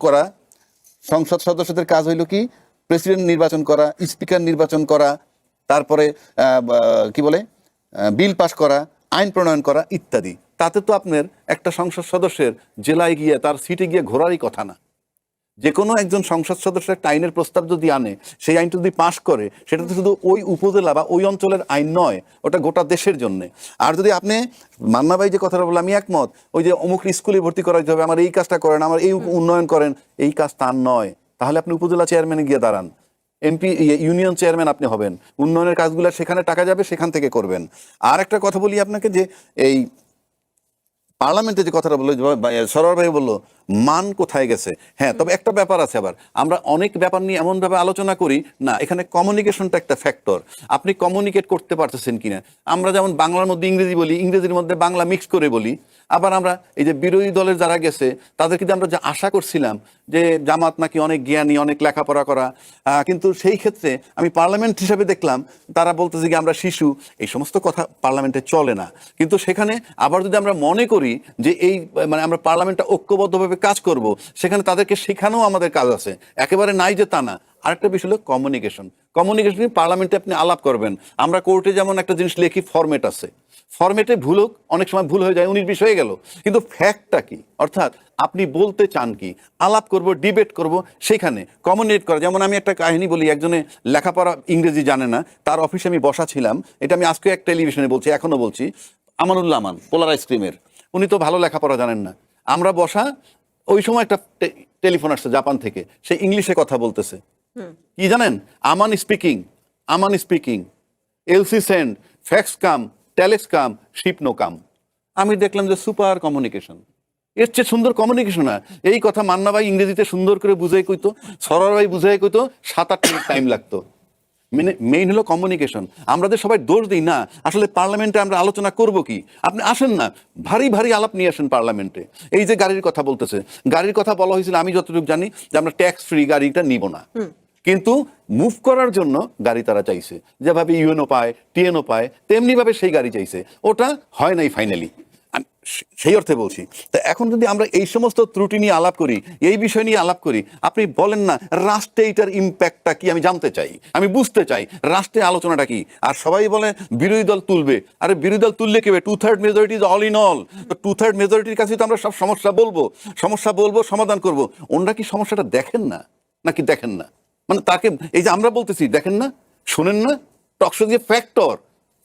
করা, সংসদ সদস্যদের কাজ হইল কি? প্রেসিডেন্ট নির্বাচন করা, স্পিকার নির্বাচন করা, তারপরে কি বলে বিল পাস করা, আইন প্রণয়ন করা ইত্যাদি। তাতে তো আপনার একটা সংসদ সদস্যের জেলায় গিয়ে তার সিটে গিয়ে ঘোরারই কথা না। যে কোনো একজন সংসদ সদস্য একটা আইনের প্রস্তাব যদি আনে, সেই আইনটা যদি পাশ করে, সেটা তো শুধু ওই উপজেলা বা ওই অঞ্চলের আইন নয়, ওটা গোটা দেশের জন্য। আর যদি আপনি মান্না ভাই যে কথাটা বললেন, আমি একমত, ওই যে অমুক স্কুলে ভর্তি করাইতে হবে, আমার এই কাজটা করেন, আমার এই উন্নয়ন করেন, এই কাজ তার নয়। তাহলে আপনি উপজেলা চেয়ারম্যানে গিয়ে দাঁড়ান, এমপি ইউনিয়ন চেয়ারম্যান আপনি হবেন, উন্নয়নের কাজগুলো সেখানে টাকা যাবে, সেখান থেকে করবেন। আর একটা কথা বলি আপনাকে, যে এই পার্লামেন্টে যে কথাটা বললো, সরোয়ার ভাই বললো মান কোথায় গেছে। হ্যাঁ, তবে একটা ব্যাপার আছে, আবার আমরা অনেক ব্যাপার নিয়ে এমনভাবে আলোচনা করি না, এখানে কমিউনিকেশনটা একটা ফ্যাক্টর। আপনি কমিউনিকেট করতে পারতেছেন কিনা। আমরা যেমন বাংলার মধ্যে ইংরেজি বলি, ইংরেজির মধ্যে বাংলা মিক্স করে বলি। আবার আমরা এই যে বিরোধী দলের যারা গেছে, তাদেরকে যে আমরা যে আশা করছিলাম যে জামাত নাকি অনেক জ্ঞানী, অনেক লেখাপড়া করা, কিন্তু সেই ক্ষেত্রে আমি পার্লামেন্ট হিসেবে দেখলাম তারা বলতেছে কি আমরা শিশু। এই সমস্ত কথা পার্লামেন্টে চলে না। কিন্তু সেখানে আবার যদি আমরা মনে করি যে এই মানে আমরা পার্লামেন্টটা ঐক্যবদ্ধভাবে কাজ করব, সেখানে তাদেরকে শেখানোও আমাদের কাজ আছে, একেবারে নাই যে তা না। আরেকটা বিষয় হলো কমিউনিকেশন। কমিউনিকেশন পার্লামেন্টে আপনি আলাপ করবেন। আমরা কোর্টে যেমন একটা জিনিস লিখি, ফরম্যাট আছে, ফরম্যাটে ভুল হোক, অনেক সময় ভুল হয়ে যায়, 19-20 হয়ে গেল, কিন্তু ফ্যাক্টটা কি, অর্থাৎ আপনি বলতে চান কি, আলাপ করব, ডিবেট করব, সেখানে কমিউনিকেট করা। যেমন আমি একটা কাহিনী বলি, একজনে লেখাপড়া ইংরেজি জানে না, তার অফিসে আমি বসা ছিলাম, এটা আমি আজকে এক টেলিভিশনে বলছি, এখনো বলছি, আমানুল্লাহ আমান, পোলার আইসক্রিমের, উনি তো ভালো লেখাপড়া জানেন না। আমরা বসা, ওই সময় একটা টেলিফোন আসছে জাপান থেকে, সে ইংলিশে কথা বলতেছে, কি জানেন, আমান স্পিকিং, আমান স্পিকিং, এলসি সেন্ড, ফ্যাক্স কাম, টেলেক্স কাম, শিপ নো কাম। আমি দেখলাম যে সুপার কমিউনিকেশন, এর চেয়ে সুন্দর কমিউনিকেশন না। এই কথা মান্না ভাই ইংরেজিতে সুন্দর করে বুঝাই কইতো, সরোয়ার ভাই বুঝাই কইতো, 7-8 মিনিট টাইম লাগতো। মানে মেইন হলো কমিউনিকেশন। আমরা যে সবাই দোষ দিই না, আসলে পার্লামেন্টে আমরা আলোচনা করব কি, আপনি আসেন না, ভারী ভারী আলাপ নিয়ে আসেন পার্লামেন্টে। এই যে গাড়ির কথা বলতেছে, গাড়ির কথা বলা হয়েছিল, আমি যতটুকু জানি যে আমরা ট্যাক্স ফ্রি গাড়িটা নিব না, কিন্তু মুভ করার জন্য গাড়ি তারা চাইছে, যেভাবে ইউএনও পায়, টিএনও পায়, তেমনি ভাবে সেই গাড়ি চাইছে, ওটা হয় নাই ফাইনালি। সেই অর্থে বলছি। তা এখন যদি আমরা এই সমস্ত ত্রুটি নিয়ে আলাপ করি, এই বিষয় নিয়ে আলাপ করি, আপনি বলেন না রাষ্ট্রে এইটার ইম্প্যাক্টটা কি, আমি জানতে চাই, আমি বুঝতে চাই রাষ্ট্রে আলোচনাটা কি। আর সবাই বলে বিরোধী দল তুলবে, আরে বিরোধী দল তুললে কি হবে, 2/3 majority is all in all. তো 2/3 মেজরিটির কাছে তো আমরা সব সমস্যা বলবো, সমাধান করব। ওনারা কি সমস্যাটা দেখেন না, নাকি দেখেন না? মানে তাকে এই যে আমরা বলতেছি, দেখেন না, শোনেন না, টকশো দিয়ে ফ্যাক্টর,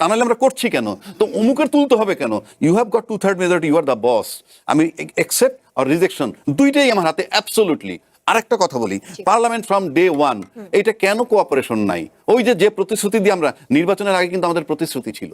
তা নাহলে আমরা করছি কেন? তো অমুকের তুলতে হবে কেন? You have got 2/3 majority, you are the boss. আমি একসেপ্ট আর রিজেকশন দুইটাই আমার হাতে, অ্যাবসোলুটলি। আরেকটা কথা বলি, পার্লামেন্ট ফ্রম ডে ওয়ান, এটা কেন কোঅপারেশন নাই? ওই যে প্রতিশ্রুতি দিয়ে আমরা নির্বাচনের আগে কিন্তু আমাদের প্রতিশ্রুতি ছিল,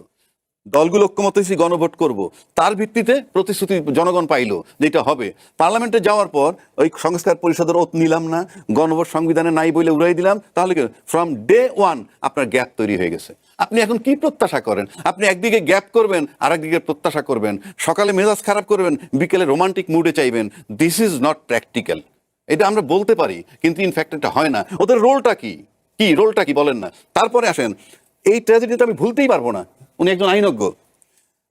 দলগুলো ঐক্যমত হয়েছি, গণভোট করব, তার ভিত্তিতে প্রতিশ্রুতি জনগণ পাইলো যেটা হবে। পার্লামেন্টে যাওয়ার পর ওই সংস্কার পরিষদের ওত নিলাম না, গণভোট সংবিধানে নাই বলে উড়াই দিলাম, তাহলে কি ফ্রম ডে ওয়ান আপনার গ্যাপ তৈরি হয়ে গেছে। আপনি এখন কি প্রত্যাশা করেন? আপনি একদিকে গ্যাপ করবেন, আর একদিকে প্রত্যাশা করবেন, সকালে মেজাজ খারাপ করবেন, বিকেলে রোমান্টিক মুডে চাইবেন। This is not practical. এটা আমরা বলতে পারি, কিন্তু ইনফ্যাক্ট এটা হয় না। ওদের রোলটা কি, রোলটা কি বলেন না। তারপরে আসেন, এই ট্র্যাজেডিটা আমি ভুলতেই পারবো না। উনি একজন আইনজ্ঞ,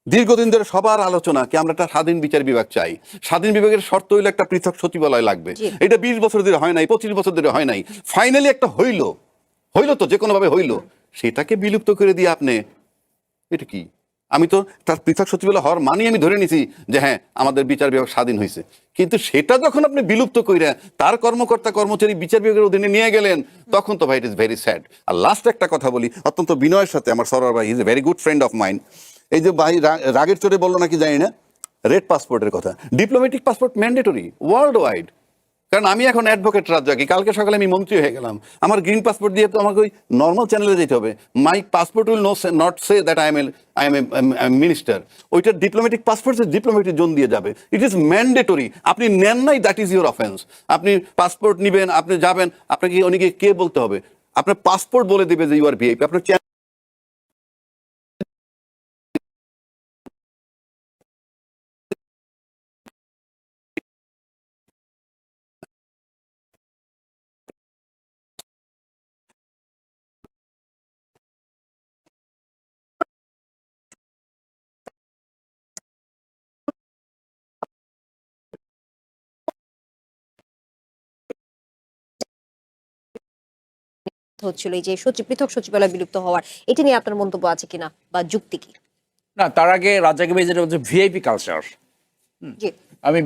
দীর্ঘদিন ধরে সবার আলোচনা কি আমরা একটা স্বাধীন বিচার বিভাগ চাই। স্বাধীন বিভাগের শর্ত হইলে একটা পৃথক সচিবালয় লাগবে। এটা 20 বছর ধরে হয় নাই, 25 বছর ধরে হয় নাই, ফাইনালি একটা হইলো তো যে কোনো ভাবে হইলো, সেটাকে বিলুপ্ত করে দিয়ে আপনি, এটা কি? আমি তো তার পৃথক সচিবালয় হওয়ার মানে আমি ধরে নিছি যে হ্যাঁ আমাদের বিচার বিভাগ স্বাধীন হয়েছে, কিন্তু সেটা যখন আপনি বিলুপ্ত কইরা তার কর্মকর্তা কর্মচারী বিচার বিভাগের অধীনে নিয়ে গেলেন, তখন তো ভাই ইট ইজ ভেরি স্যাড। আর লাস্ট একটা কথা বলি অত্যন্ত বিনয়ের সাথে, আমার সরোয়ার ভাই is a very good friend of mind. এই যে ভাই রাগের চোটে বললো নাকি জানি না, রেড পাসপোর্টের কথা, diplomatic passport mandatory world wide. কারণ আমি এখন অ্যাডভোকেট রাজ্জাকি, কালকে সকালে আমি মন্ত্রী হয়ে গেলাম, আমার গ্রিন পাসপোর্ট দিয়ে তো আমাকে ওই নর্মাল চ্যানেলে যেতে হবে। মাই passport will not say that I M a minister. ওইটার ডিপ্লোম্যাটিক পাসপোর্ট ডিপ্লোম্যাটিক জোন দিয়ে যাবে, ইট ইজ ম্যান্ডেটরি। আপনি নেন নাই, দ্যাট ইজ ইউর অফেন্স। আপনি পাসপোর্ট নিবেন, আপনি যাবেন, আপনাকে অনেকে কে বলতে হবে? আপনার পাসপোর্ট বলে দেবে যে ইউ আর ভিআইপি। আপনার হচ্ছিল এই যে পৃথক সচিবালয় বিলুপ্ত হওয়ার, এটা নিয়ে আপনার মন্তব্য আছে কিনা বা যুক্তি কি? না, তার আগে রাজ্জাকি ভাই যেটা হচ্ছে ভিআইপি কালচার, জি। আমি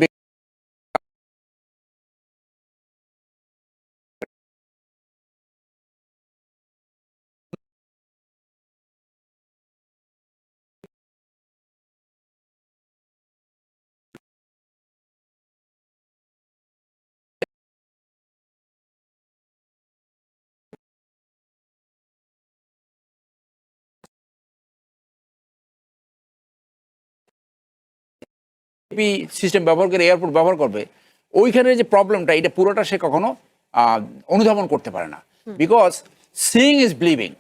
সিস্টেম ব্যবহার করে এয়ারপোর্ট ব্যবহার করবে, ওইখানে যে প্রবলেমটা এটা পুরোটা সে কখনো অনুধাবন করতে পারে না, because seeing is believing.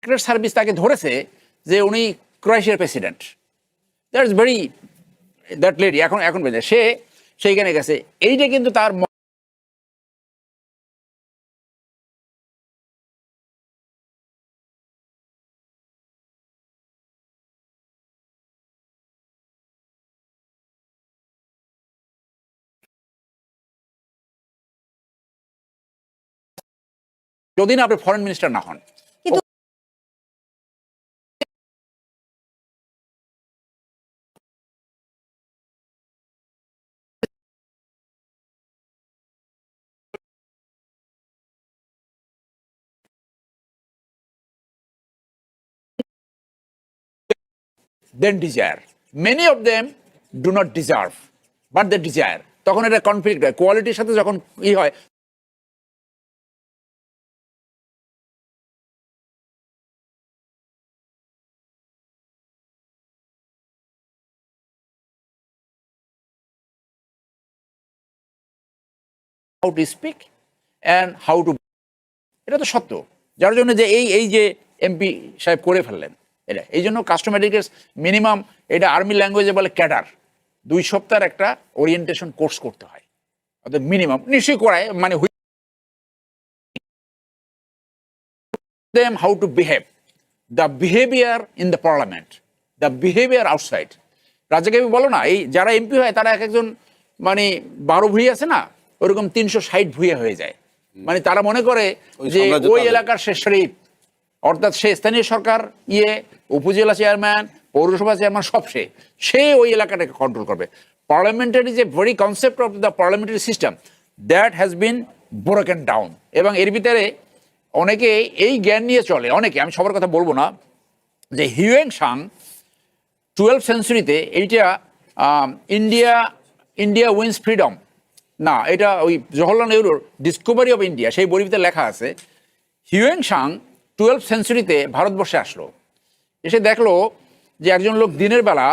Secret service তাকে ধরেছে যে উনি ক্রোয়েশিয়ার president, that is very, that lady এখন বেঁচে, সে সেইখানে গেছে। এইটা কিন্তু তার যদি না আপনি ফরেন মিনিস্টার না হন। কিন্তু then desire. Many of them do not deserve, but they desire. তখন এটা কনফ্লিক্ট হয়, কোয়ালিটির সাথে যখন হয়। How to speak and how to, এটা তো সত্য, যার জন্য যে এই যে এমপি সাহেব করে ফেললেন, এটা এই জন্য কাস্টমারিকের মিনিমাম, এটা আর্মি ল্যাঙ্গুয়েজে বলে ক্যাডার, 2 সপ্তাহের একটা ওরিয়েন্টেশন কোর্স করতে হয়, অর্থাৎ মিনিমাম নিশ্চয়ই করায়, মানে them how to behave, the behavior in the parliament, the behavior outside. রাজাকে বলো না, এই যারা এমপি হয় তারা এক একজন মানে 12 ভুঁই আছে না, ওরকম 360 ভুঁইয়া হয়ে যায়। মানে তারা মনে করে যে ওই এলাকার শেষ শরীফ, অর্থাৎ সে স্থানীয় সরকার উপজেলা চেয়ারম্যান, পৌরসভা চেয়ারম্যান, সব সে ওই এলাকাটাকে কন্ট্রোল করবে। পার্লামেন্টারি যে very concept of the parliamentary system, that has been broken down. এবং এর ভিতরে অনেকে এই জ্ঞান নিয়ে চলে, অনেকে, আমি সবার কথা বলবো না, যে হিউয়েন সাং 12th সেঞ্চুরিতে এইটা ইন্ডিয়া উইন্স ফ্রিডম না, এটা ওই জওহরলাল নেহরুর ডিসকভারি অফ ইন্ডিয়া, সেই বইতে লেখা আছে, হিউয়েন সাং 12th সেঞ্চুরিতে ভারতবর্ষে আসলো, এসে দেখলো যে একজন লোক দিনের বেলা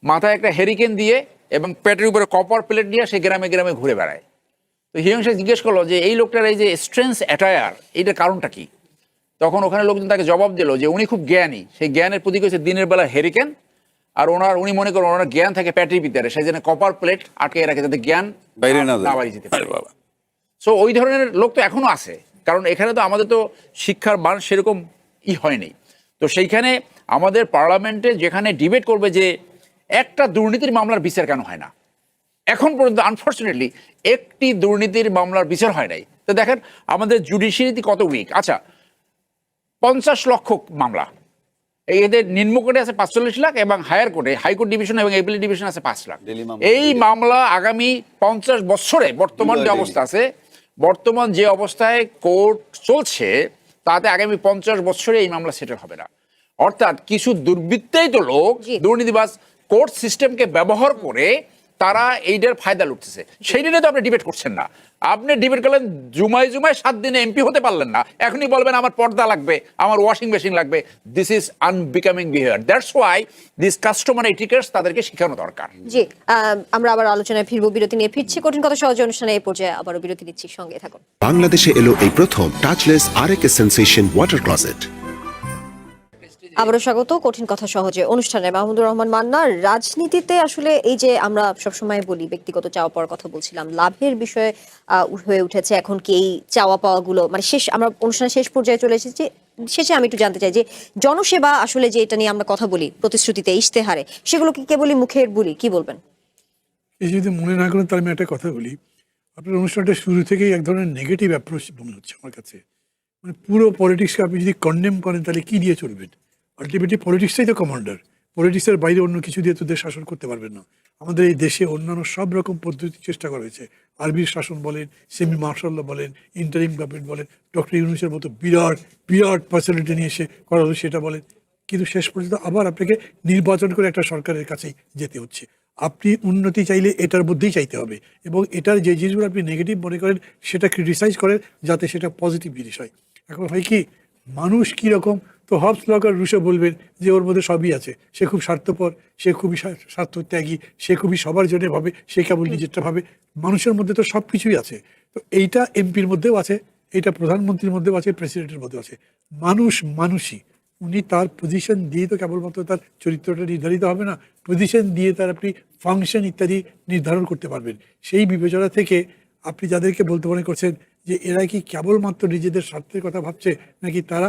মাথায় একটা হেরিকেন দিয়ে এবং পেটের উপরে কপার প্লেট দিয়ে সে গ্রামে গ্রামে ঘুরে বেড়ায়। তো হিউয়েন সাং জিজ্ঞেস করলো যে এই লোকটার এই যে স্ট্রেঞ্জ অ্যাটায়ার, এইটার কারণটা কি? তখন ওখানে লোকজন তাকে জবাব দিল যে উনি খুব জ্ঞানী, সেই জ্ঞানের প্রতীক হচ্ছে দিনের বেলা হেরিকেন, আর উনি মনে করেন ওনার জ্ঞান থাকে প্যাটের ভিতরে, সেই জন্য কপার প্লেট আটকে রাখে যাতে জ্ঞান বাইরে না বাইরে যেতে পারে। সো ওই ধরনের লোক তো এখনো আছে, কারণ এখানে তো আমাদের তো শিক্ষার মান সেরকম হয়নি। তো সেইখানে আমাদের পার্লামেন্টে যেখানে ডিবেট করবে যে একটা দুর্নীতির মামলার বিচার কেন হয় না, এখন পর্যন্ত আনফর্চুনেটলি একটি দুর্নীতির মামলার বিচার হয় নাই। তো দেখেন আমাদের জুডিশিয়ারি কত উইক। আচ্ছা, 50 লক্ষ মামলা, এদের নিম্ন কোর্টে আছে 45 লাখ এবং হায়ার কোর্টে, হাইকোর্ট ডিভিশন এবং এপিলেট ডিভিশন আছে 5 লাখ। এই মামলা আগামী 50 বছরে বর্তমান যে অবস্থা আছে, বর্তমান যে অবস্থায় কোর্ট চলছে, তাতে আগামী 50 বছরে এই মামলা সেটেল হবে না। অর্থাৎ কিছু দুর্বৃত্তায়িত লোক, দুর্নীতিবাজ কোর্ট সিস্টেমকে ব্যবহার করে তারা এইটার ফায়দা লুটতেছে। সেই নিয়ে তো আপনি ডিবেট করছেন না। আপনি ডিবেট করলেন জুমায় 7 দিনে এমপি হতে পারলেন না, এখনই বলবেন আমার পর্দা লাগবে, আমার ওয়াশিং মেশিন লাগবে। This is unbecoming behaviour. That's why this customer etiquettes তাদেরকে শেখানো দরকার। জি, আমরা আবার আলোচনায় ফিরবো, বিরতি নিয়ে ফিরছি। কঠিন কথা সহজ অনুষ্ঠানে এই পর্যায়ে আবারও বিরতি নিচ্ছি, সঙ্গে থাকুন। বাংলাদেশে এলো এই প্রথম টাচলেস আরএকে সেন্সেশন ওয়াটার ক্লজেট। আবারও স্বাগত কঠিন কথা সহজে অনুষ্ঠানে। মাহমুদুর রহমান মান্না, রাজনীতিতে আসলে এই যে আমরা সবসময় বলি ব্যক্তিগত চাওয়া পাওয়ার কথা বলছিলাম, লাভের বিষয়ে হয়ে উঠেছে এখন কি এই চাওয়া পাওয়া গুলো, মানে শেষ, আমরা অনুষ্ঠানের শেষ পর্যায়ে চলে এসেছি। শেষে আমি একটু জানতে চাই যে জনসেবা আসলে যে এটা নিয়ে আমরা কথা বলি প্রতিশ্রুতিতে, ইশতেহারে, সেগুলো কি কেবলই মুখের বুলি, কি বলবেন? এই যদি মনে না করেন তাহলে আমি একটা কথা বলি। আপনার অনুষ্ঠানটা শুরু থেকেই এক ধরনের নেগেটিভ অ্যাপ্রোচ মনে হচ্ছে আমার কাছে। মানে পুরো পলিটিক্সকে আপনি যদি কন্ডেম করেন তাহলে কি দিয়ে চলবেন? আলটিমেটলি পলিটিক্সটাই তো কমান্ডার, পলিটিক্সের বাইরে অন্য কিছু দিয়ে তো দেশ শাসন করতে পারবেন না। আমাদের এই দেশে অন্যান্য সব রকম পদ্ধতি চেষ্টা করা হয়েছে, আরবির শাসন বলেন, সেমি মার্শাল ল বলেন, ইন্টারিম গভর্নমেন্ট বলেন, ডক্টর ইউনূসের মতো বিরাট বিরাট পার্সোনালিটি নিয়ে এসে করা হলো সেটা বলেন, কিন্তু শেষ পর্যন্ত আবার আপনাকে নির্বাচন করে একটা সরকারের কাছেই যেতে হচ্ছে। আপনি উন্নতি চাইলে এটার মধ্যেই চাইতে হবে, এবং এটার যে জিনিসগুলো আপনি নেগেটিভ মনে করেন সেটা ক্রিটিসাইজ করেন যাতে সেটা পজিটিভ জিনিস হয়। এখন হয় কি, মানুষ কীরকম, তো হবস লকার রুশো বলবেন যে ওর মধ্যে সবই আছে, সে খুব স্বার্থপর, সে খুবই স্বার্থত্যাগী, সে খুবই সবার জন্য ভাবে, সে কেবল নিজেরটা ভাবে। মানুষের মধ্যে তো সব কিছুই আছে, তো এইটা এমপির মধ্যেও আছে, এইটা প্রধানমন্ত্রীর মধ্যেও আছে, প্রেসিডেন্টের মধ্যেও আছে। মানুষ মানুষই, উনি তার পজিশন দিয়ে তো কেবলমাত্র তার চরিত্রটা নির্ধারিত হবে না, পজিশন দিয়ে তার আপনি ফাংশন ইত্যাদি নির্ধারণ করতে পারবেন। সেই বিবেচনা থেকে আপনি যাদেরকে বলতে মনে করছেন যে এরা কি কেবলমাত্র নিজেদের স্বার্থের কথা ভাবছে, নাকি তারা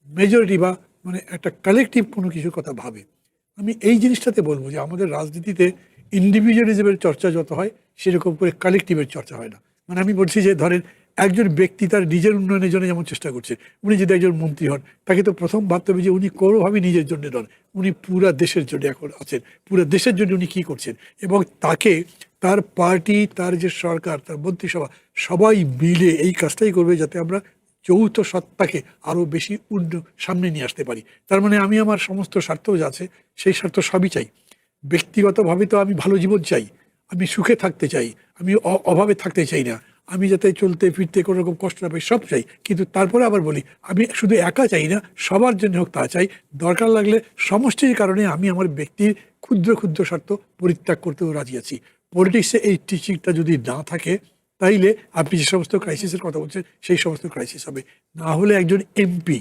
মেজরিটি বা মানে একটা কালেকটিভ কোনো কিছুর কথা ভাবে, আমি এই জিনিসটাতে বলবো যে আমাদের রাজনীতিতে ইন্ডিভিজুয়ালিজমের চর্চা যত হয় সেরকম করে কালেকটিভের চর্চা হয় না। মানে আমি বলছি যে ধরেন একজন ব্যক্তি তার নিজের উন্নয়নের জন্য যেমন চেষ্টা করছে, উনি যদি একজন মন্ত্রী হন তাকে তো প্রথম ভাবতে হবে যে উনি কোনোভাবেই নিজের জন্য নন, উনি পুরা দেশের জন্য এখন আছেন, পুরা দেশের জন্য উনি কী করছেন, এবং তাকে তার পার্টি, তার যে সরকার, তার মন্ত্রিসভা সবাই মিলে এই কাজটাই করবে যাতে আমরা যৌথ সত্তাকে আরও বেশি সামনে নিয়ে আসতে পারি। তার মানে আমি আমার সমস্ত স্বার্থ যা আছে সেই স্বার্থ সবই চাই। ব্যক্তিগতভাবে তো আমি ভালো জীবন চাই, আমি সুখে থাকতে চাই, আমি অভাবে থাকতে চাই না, আমি যাতে চলতে ফিরতে কোনো রকম কষ্ট না পাই, সব চাই। কিন্তু তারপরে আবার বলি, আমি শুধু একা চাই না, সবার জন্য হোক তা চাই। দরকার লাগলে সমষ্টির কারণে আমি আমার ব্যক্তির ক্ষুদ্র ক্ষুদ্র স্বার্থ পরিত্যাগ করতেও রাজি আছি। পলিটিক্সে এই টিচিংটা যদি না থাকে তাইলে আপনি যে সমস্ত ক্রাইসিসের কথা বলছেন সেই সমস্ত ক্রাইসিস হবে। না হলে একজন এমপি,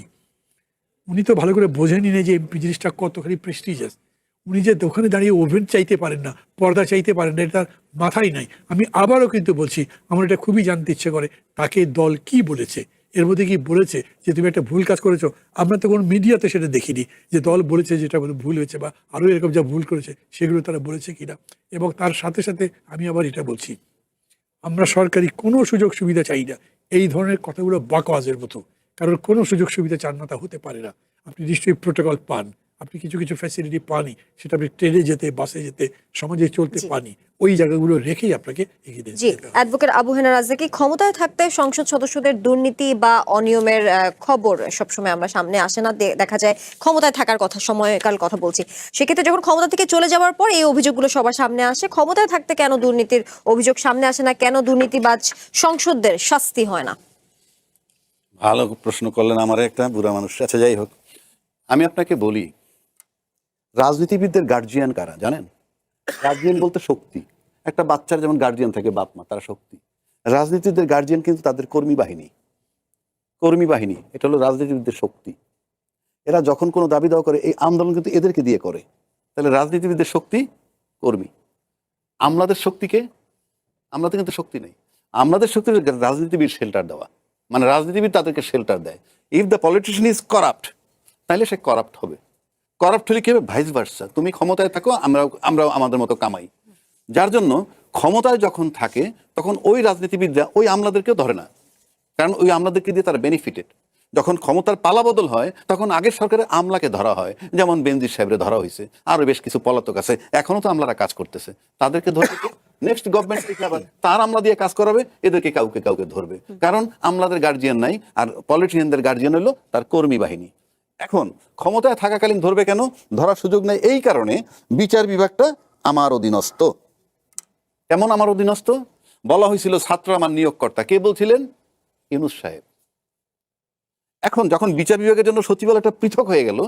উনি তো ভালো করে বোঝেনি না যে এমপি জিনিসটা কতখানি প্রেস্টিজিয়াস। উনি যে দোকানে দাঁড়িয়ে ওভেন চাইতে পারেন না, পর্দা চাইতে পারেন না, এটা তার মাথায় নাই। আমি আবারও কিন্তু বলছি, আমার এটা খুবই জানতে ইচ্ছে করে তাকে দল কি বলেছে, এর মধ্যে কি বলেছে যে তুমি একটা ভুল কাজ করেছো। আমরা তো কোনো মিডিয়াতে সেটা দেখিনি যে দল বলেছে যেটা ভুল হয়েছে, বা আরও এরকম যা ভুল করেছে সেগুলো তারা বলেছে কিনা। এবং তার সাথে সাথে আমি আবার এটা বলছি, আমরা সরকারি কোনো সুযোগ সুবিধা চাই না। এই ধরনের কথাগুলো বাকওয়াজের মতো, কারণ কোনো সুযোগ সুবিধা চান না তা হতে পারে না। আপনি নিশ্চয়ই প্রোটোকল পান, আপনি কিছু কিছু ফ্যাসিলিটি পানই, সেটা আপনি ট্রেনে যেতে, বাসে যেতে, সমাজে চলতে পানি, ওই জায়গাগুলো রেখেই আপনাকে এগিয়ে জি, যেতে হবে। অ্যাডভোকেট আবু হেনা রাজ্জাকি, ক্ষমতায় থাকতে সংসদ সদস্যদের দুর্নীতি বা অনিয়মের খবর সবসময় আমরা সামনে আসে না, দেখা যায় ক্ষমতায় থাকার কথা, সময়কাল কথা বলছি, সেক্ষেত্রে যখন ক্ষমতা থেকে চলে যাওয়ার পর এই অভিযোগগুলো সবার সামনে আসে। ক্ষমতায় থাকতে কেন দুর্নীতির অভিযোগ সামনে আসে না, কেন দুর্নীতিবাজ সংসদদের শাস্তি হয় না? ভালো প্রশ্ন করলেন, আমার একটা বুড়া মানুষ। আচ্ছা, যাই হোক, আমি আপনাকে বলি, রাজনীতিবিদদের গার্জিয়ান কারা জানেন? গার্জিয়ান বলতে শক্তি। একটা বাচ্চার যেমন গার্জিয়ান থাকে বাপ মা, তারা শক্তি। রাজনীতিবিদদের গার্জিয়ান কিন্তু তাদের কর্মী বাহিনী। কর্মী বাহিনী, এটা হলো রাজনীতিবিদদের শক্তি। এরা যখন কোনো দাবি দাওয়া করে, এই আন্দোলন কিন্তু এদেরকে দিয়ে করে। তাহলে রাজনীতিবিদদের শক্তি কর্মী। আমাদের শক্তিকে, আমাদের কিন্তু শক্তি নেই। আমাদের শক্তি রাজনীতিবিদ শেল্টার দেওয়া, মানে রাজনীতিবিদ তাদেরকে শেল্টার দেয়। If the politician is corrupt, তাহলে সে করাপ্ট হবে। করাপ্ট হলে কি হবে? ভাইস ভার্সা, তুমি ক্ষমতায় থাকো, আমরাও আমাদের মতো কামাই। যার জন্য ক্ষমতায় যখন থাকে তখন ওই রাজনীতিবিদরা ওই আমলাদেরকেও ধরে না, কারণ ওই আমলাদেরকে দিয়ে তারা বেনিফিটেড। যখন ক্ষমতার পালাবদল হয় তখন আগের সরকারের আমলাকে ধরা হয়, যেমন বেনজির সাহেবরে ধরা হয়েছে, আরো বেশ কিছু পলাতক আছে, এখনো তো আমলারা কাজ করতেছে, তাদেরকে ধরে নেক্সট গভর্নমেন্ট থেকে আবার তার আমলা দিয়ে কাজ করাবে, এদেরকে কাউকে কাউকে ধরবে, কারণ আমলাদের গার্জিয়ান নাই, আর পলিটিশিয়ানদের গার্জিয়ান হলো তার কর্মী বাহিনী। এখন ক্ষমতায় থাকাকালীন ধরবে কেন? ধরার সুযোগ নেই এই কারণে বিচার বিভাগটা আমার অধীনস্থ। কেমন আমার অধীনস্থ? বলা হয়েছিল ছাত্র আমার নিয়োগকর্তা, কে বলছিলেন? ইউনূস সাহেব। এখন যখন বিচার বিভাগের জন্য সচিবালয়টা পৃথক হয়ে গেল,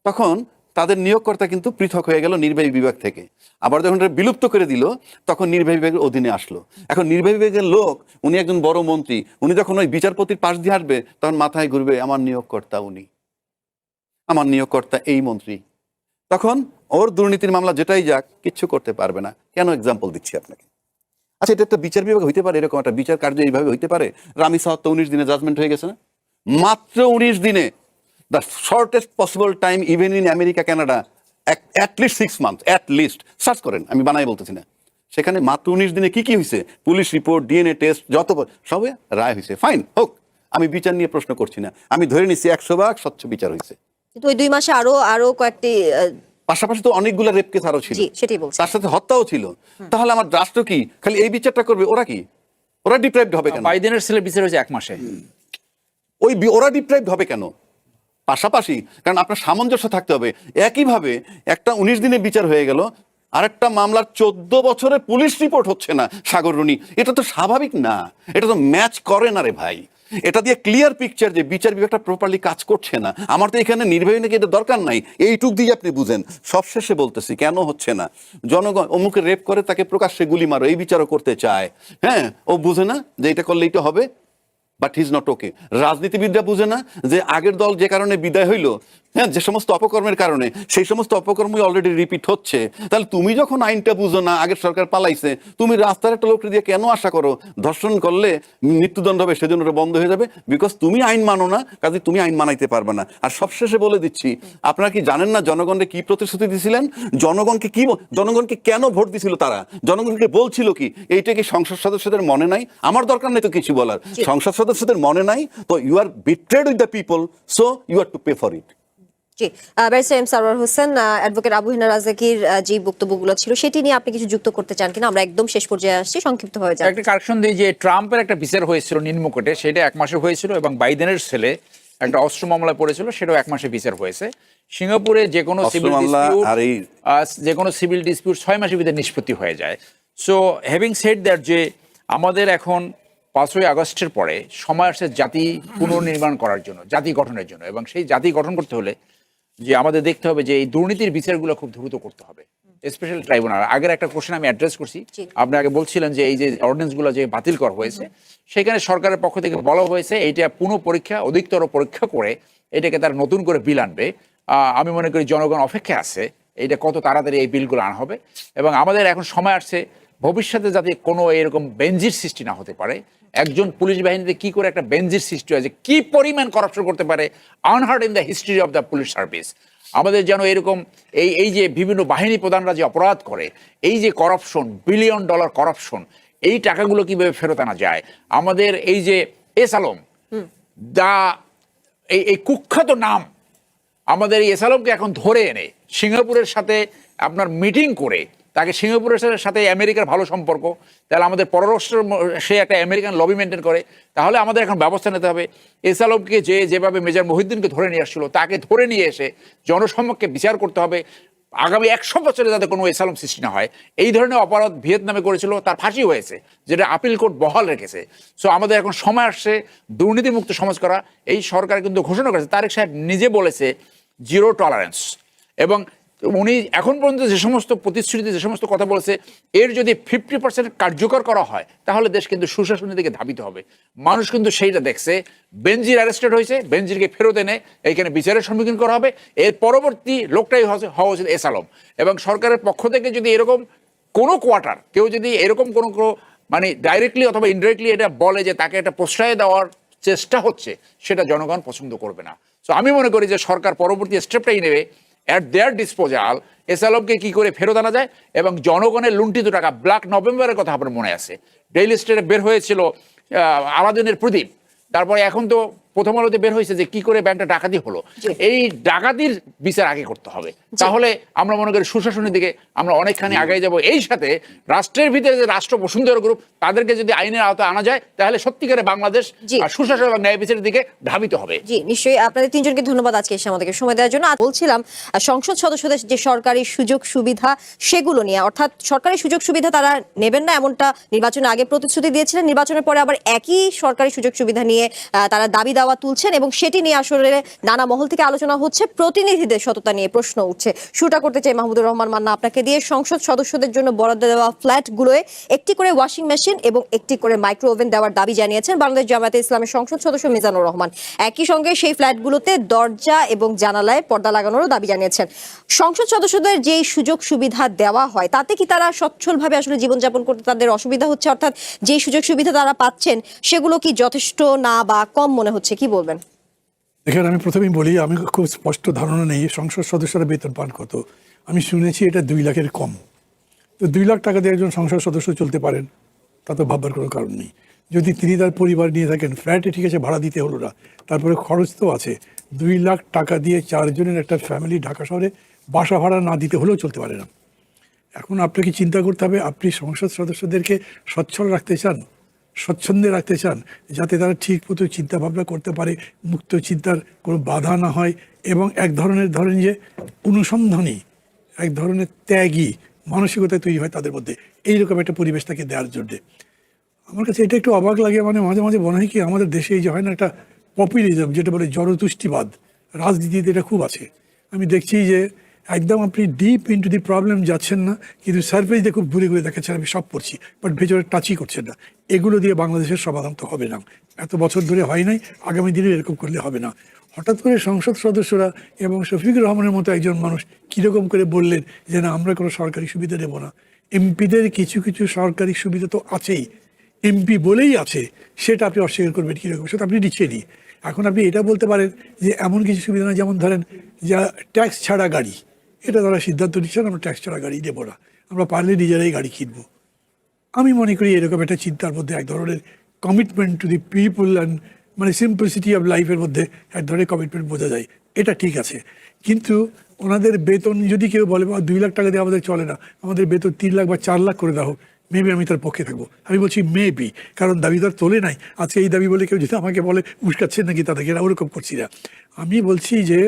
তখন তাদের নিয়োগকর্তা কিন্তু পৃথক হয়ে গেল নির্বাহী বিভাগ থেকে। আবার যখন এটা বিলুপ্ত করে দিল তখন নির্বাহী বিভাগের অধীনে আসলো। এখন নির্বাহী বিভাগের লোক, উনি একজন বড় মন্ত্রী, উনি যখন ওই বিচারপতির পাশ দিয়ে হাঁটবে তখন মাথায় ঘুরবে, আমার নিয়োগকর্তা উনি, আমার নিয়োগকর্তা এই মন্ত্রী। তখন ওর দুর্নীতির মামলা যেটাই যাক কিচ্ছু করতে পারবে না। কেন এক্সাম্পল দিচ্ছি আপনাকে। আচ্ছা, এটা একটা বিচার বিভাগ হইতে পারে, এরকম একটা বিচার কার্য এইভাবে হইতে পারে? রামি সাহা তো 19 দিনে জাজমেন্ট হয়ে গেছে না? মাত্র 19 দিনে, the shortest possible time even in America, Canada, at least 6 month, at least. Search করেন, আমি বানাই বলতেছি না। সেখানে মাত্র 19 দিনে কি কি হয়েছে? পুলিশ রিপোর্ট, ডিএনএ টেস্ট, যত সবে রায় হয়েছে। ফাইন হোক, আমি বিচার নিয়ে প্রশ্ন করছি না, আমি ধরে নিচ্ছি 100 ভাগ স্বচ্ছ বিচার হয়েছে। কিন্তু ওই 2 মাসে আরো কয়েকটি পাশাপাশি তো অনেকগুলো রেপ কেস আরো ছিল, জি, সেটাই বলছি। তার সাথে হত্যাও ছিল। তাহলে আমার রাষ্ট্র কি খালি এই বিচারটা করবে? ওরা কি, ওরা ডিপ্রাইভড হবে কেন? বাইডেনের ছেলে বিচার হয়েছে 1 মাসে। ওরা ডিপ্রাইভড হবে কেন? পাশাপাশি, কারণ আপনার সামঞ্জস্য থাকতে হবে। একইভাবে একটা 19 দিনে বিচার হয়ে গেল, আরেকটা মামলার 14 বছরে পুলিশ রিপোর্ট হচ্ছে না সাগর রুনি। এটা তো স্বাভাবিক না, এটা তো ম্যাচ করে না রে ভাই। এটা দিয়ে ক্লিয়ার পিকচার যে বিচার বিভাগটা প্রপারলি কাজ করছে না। আমার তো এখানে নির্বাহী নাকি এটা দরকার নাই, এইটুক দিয়ে আপনি বুঝেন। সবশেষে বলতেছি কেন হচ্ছে না, জনগণ অমুকে রেপ করে তাকে প্রকাশ্যে গুলি মারো, এই বিচারও করতে চায়। হ্যাঁ, ও বুঝে না যে এটা করলে এটা হবে, বাট হিজ নট ওকে। রাজনীতিবিদরা বুঝে না যে আগের দল যে কারণে বিদায় হইল, হ্যাঁ, যে সমস্ত অপকর্মের কারণে, সেই সমস্ত অপকর্মই অলরেডি রিপিট হচ্ছে। তাহলে তুমি যখন আইনটা বুঝো না, আগের সরকার পালাইছে, তুমি রাস্তার একটা লোককে দিয়ে কেন আশা করো ধর্ষণ করলে মৃত্যুদণ্ড হবে, সেজন্য ওটা বন্ধ হয়ে যাবে? বিকজ তুমি আইন মানো না, কাজে তুমি আইন মানাইতে পারবে না। আর সবশেষে বলে দিচ্ছি, আপনারা কি জানেন না জনগণকে কি প্রতিশ্রুতি দিয়েছিলেন? জনগণকে কেন ভোট দিছিল তারা? জনগণকে বলছিল কি? এইটা কি সংসদ সদস্যদের মনে নাই? আমার দরকার নেই তো কিছু বলার, সংসদ সদস্যদের মনে নাই তো you are betrayed with the people, so you are to pay for it. জি, barrister M Sarwar Hossain, advocate Abu Hena রাজাকির যে বক্তব্যগুলো ছিল সেটি নিয়ে আপনি কিছু যুক্ত করতে চান কিনা? আমরা একদম শেষ পর্যায়ে আসছি, সংক্ষিপ্ত হয়ে যায়। একটা কারেকশন দিই যে ট্রাম্পের একটা বিচার হয়েছিল নিম্ন কোর্টে, সেটা 1 মাসে হয়েছিল, এবং বাইডেনের ছেলে একটা অস্ত্র মামলা পড়েছিল, সেটাও 1 মাসে বিচার হয়েছে। সিঙ্গাপুরে যে কোনো সিভিল ডিসপিউট 6 মাসের ভিতরে নিষ্পত্তি হয়ে যায়। সো হ্যাভিং সেড দ্যাট, যে আমাদের এখন 5ই আগস্টের পরে সময় আসছে জাতি পুনর্নির্মাণ করার জন্য, জাতি গঠনের জন্য, এবং সেই জাতি গঠন করতে হলে যে আমাদের দেখতে হবে যে এই দুর্নীতির বিচারগুলো খুব দ্রুত করতে হবে, স্পেশাল ট্রাইব্যুনাল। আগের একটা কোশ্চেন আমি অ্যাড্রেস করছি, আপনি আগে বলছিলেন যে এই যে অর্ডিন্যান্সগুলো যে বাতিল করা হয়েছে, সেখানে সরকারের পক্ষ থেকে বলা হয়েছে এইটা পুনঃ পরীক্ষা, অধিকতর পরীক্ষা করে এটাকে তারা নতুন করে বিল আনবে। আমি মনে করি জনগণ অপেক্ষা আছে এইটা কত তাড়াতাড়ি এই বিলগুলো আনা হবে। এবং আমাদের এখন সময় আসছে ভবিষ্যতে যাতে কোনো এরকম বেঞ্জির সৃষ্টি না হতে পারে। একজন পুলিশ বাহিনীতে কি করে একটা বেঞ্জির সৃষ্টি হয়, যে কি পরিমাণ করাপশন করতে পারে, unheard in the history of the police service. আমাদের যেন এরকম এই যে বিভিন্ন বাহিনী প্রধানরা যে অপরাধ করে, এই যে করাপশন, বিলিয়ন ডলার করাপশন, এই টাকাগুলো কিভাবে ফেরত আনা যায়। আমাদের এই যে এস আলম, এই কুখ্যাত নাম, আমাদের এই এস আলমকে এখন ধরে এনে সিঙ্গাপুরের সাথে আপনার মিটিং করে, তাকে সিঙ্গাপুরের সাথে আমেরিকার ভালো সম্পর্ক, তাহলে আমাদের পররাষ্ট্র, সে একটা আমেরিকান লবি মেনটেন করে, তাহলে আমাদের এখন ব্যবস্থা নিতে হবে। এস আলমকে যেভাবে মেজর মহিউদ্দিনকে ধরে নিয়ে আসছিল, তাকে ধরে নিয়ে এসে জনসম্মুখে বিচার করতে হবে। আগামী 100 বছরে যাতে কোনো এস আলম সৃষ্টি না হয়। এই ধরনের অপরাধ ভিয়েতনামে করেছিল, তার ফাঁসি হয়েছে, যেটা আপিল কোর্ট বহাল রেখেছে। সো আমাদের এখন সময় আসছে দুর্নীতিমুক্ত সমাজ করা। এই সরকার কিন্তু ঘোষণা করেছে, তারেক সাহেব নিজে বলেছে জিরো টলারেন্স। এবং উনি এখন পর্যন্ত যে সমস্ত প্রতিশ্রুতি, যে সমস্ত কথা বলেছে, এর যদি 50% কার্যকর করা হয়, তাহলে দেশ কিন্তু সুশাসনের দিকে ধাবিত হবে। মানুষ কিন্তু সেইটা দেখছে। বেনজির অ্যারেস্টেড হয়েছে, বেনজিরকে ফেরত এনে এইখানে বিচারের সম্মুখীন করা হবে। এর পরবর্তী লোকটাই হওয়া উচিত এস আলম। এবং সরকারের পক্ষ থেকে যদি এরকম কোনো কোয়ার্টার কেউ যদি এরকম কোনো মানে ডাইরেক্টলি অথবা ইনডাইরেক্টলি এটা বলে যে তাকে একটা প্রশ্রয় দেওয়ার চেষ্টা হচ্ছে, সেটা জনগণ পছন্দ করবে না। সো আমি মনে করি যে সরকার পরবর্তী স্টেপটাই নেবে, অ্যাট দেয়ার ডিসপোজাল এস আলমকে কী করে ফেরত আনা যায়। এবং জনগণের লুণ্ঠিত টাকা, ব্ল্যাক নভেম্বরের কথা আপনার মনে আছে, ডেইলি স্টারে বের হয়েছিল আলাদিনের প্রদীপ, তারপরে এখন তো প্রথম আলোতে বের হয়েছে যে কি করে ব্যাংকটা ডাকাতি হলো। এই ডাকাতির বিচার আগে করতে হবে, তাহলে আমরা মনে করি সুশাসনের দিকে আমরা অনেকখানি আগে যাব। এই সাথে রাষ্ট্রের ভিতরে যে রাষ্ট্র বসুন্ধরা গ্রুপ, তাদেরকে যদি আইনের আওতায় আনা যায়, তাহলে সত্যিকারে বাংলাদেশ সুশাসন এবং ন্যায় বিচারের দিকে ধাবিত হবে। জি, নিশ্চয়ই। আপনাদের তিনজনকে ধন্যবাদ আজকে এসে আমাদেরকে সময় দেওয়ার জন্য। বলছিলাম সংসদ সদস্যদের যে সরকারি সুযোগ সুবিধা, সেগুলো নিয়ে, অর্থাৎ সরকারি সুযোগ সুবিধা তারা নেবেন না, এমনটা নির্বাচনের আগে প্রতিশ্রুতি দিয়েছিলেন। নির্বাচনের পরে আবার একই সরকারি সুযোগ সুবিধা নিয়ে তারা দাবি দাওয়া তুলছেন, এবং সেটি নিয়ে আসলে নানা মহল থেকে আলোচনা হচ্ছে। প্রতিনিধিদের সততা নিয়ে প্রশ্ন উঠছে। শুরুটা করতে চাই মাহমুদুর রহমান মান্না আপনাকে দিয়ে। সংসদ সদস্যদের জন্য বরাদ্দ দেওয়া ফ্ল্যাটগুলোয় একটি করে ওয়াশিং মেশিন এবং একটি করে মাইক্রো ওভেন দেওয়ার দাবি জানিয়েছেন বাংলাদেশ জামায়াতে ইসলামের সংসদ সদস্য মিজানুর রহমান। একই সঙ্গে সেই ফ্ল্যাটগুলোতে দরজা এবং জানালায় পর্দা লাগানোরও দাবি জানিয়েছেন। সংসদ সদস্যদের যে সুযোগ সুবিধা দেওয়া হয়, তাতে কি তারা সচ্ছলভাবে আসলে জীবনযাপন করতে তাদের অসুবিধা হচ্ছে? অর্থাৎ যে সুযোগ সুবিধা তারা পাচ্ছেন, সেগুলো কি যথেষ্ট না বা কম মনে হচ্ছে? কি বলবেন? এখানে আমি প্রথমেই বলি, আমি খুব স্পষ্ট ধারণা নেই সংসদ সদস্যরা বেতন পান কত। আমি শুনেছি এটা 2 লাখের কম। তো 2 লাখ টাকা দিয়ে একজন সংসদ সদস্য চলতে পারেন, তা তো ভাববার কোনো কারণ নেই। যদি তিনি তার পরিবার নিয়ে থাকেন, ফ্ল্যাটে ঠিক আছে ভাড়া দিতে হলো না, তারপরে খরচ তো আছে, 2 লাখ টাকা দিয়ে 4 জনের একটা ফ্যামিলি ঢাকা শহরে বাসা ভাড়া না দিতে হলেও চলতে পারে না। এখন আপনাকে চিন্তা করতে হবে, আপনি সংসদ সদস্যদেরকে সচ্ছল রাখতে চান, স্বচ্ছন্দে রাখতে চান, যাতে তারা ঠিক মতো চিন্তা ভাবনা করতে পারে, মুক্ত চিন্তার কোনো বাধা না হয়, এবং এক ধরনের ধরেন যে অনুসন্ধানী, এক ধরনের ত্যাগী মানসিকতা তৈরি হয় তাদের মধ্যে, এইরকম একটা পরিবেশ তাকে দেওয়ার জন্যে। আমার কাছে এটা একটু অবাক লাগে, মানে মাঝে মাঝে মনে হয় কি আমাদের দেশে এই যে হয় না একটা পপুলিজম, যেটা বলে জড়তুষ্টিবাদ, রাজনীতিতে এটা খুব আছে। আমি দেখছি যে একদম আপনি ডিপ ইন্টু দি প্রবলেম যাচ্ছেন না, কিন্তু সারফেস দিয়ে খুব ঘুরে ঘুরে দেখাচ্ছেন আমি সব পড়ছি, বাট ভেতরে টাচই করছেন না। এগুলো দিয়ে বাংলাদেশের সমাধান তো হবে না, এত বছর ধরে হয় নাই, আগামী দিনে এরকম করলে হবে না। হঠাৎ করে সংসদ সদস্যরা এবং শফিকুর রহমানের মতো একজন মানুষ কীরকম করে বললেন যে না আমরা কোনো সরকারি সুবিধা দেবো না। এমপিদের কিছু কিছু সরকারি সুবিধা তো আছেই, এমপি বলেই আছে, সেটা আপনি অস্বীকার করবেন কীরকম? সেটা আপনি নিচ্ছেনই। এখন আপনি এটা বলতে পারেন যে এমন কিছু সুবিধা না, যেমন ধরেন যা ট্যাক্স ছাড়া গাড়ি, এটা তারা সিদ্ধান্ত নিচ্ছেন আমরা ট্যাক্স ছাড়া গাড়ি দেবো না, আমরা পারলে নিজেরাই গাড়ি কিনবো। আমি মনে করি এরকম একটা চিন্তার মধ্যে এক ধরনের commitment to the people and মানে সিম্পলিসিটি অফ লাইফের মধ্যে এক ধরনের কমিটমেন্ট বোঝা যায়, এটা ঠিক আছে। কিন্তু ওনাদের বেতন যদি কেউ বলে 2 লাখ টাকা দিয়ে আমাদের চলে না, আমাদের বেতন 3 লাখ বা 4 লাখ করে দেওয়া হোক, মেবি আমি তার পক্ষে থাকবো। আমি বলছি মেবি, কারণ দাবিদার তোলে নাই। আজকে এই দাবি বলে কেউ যদি আমাকে বলে উস্কাচ্ছেন নাকি তাদেরকে, না ওরকম করছি না। আমি বলছি যে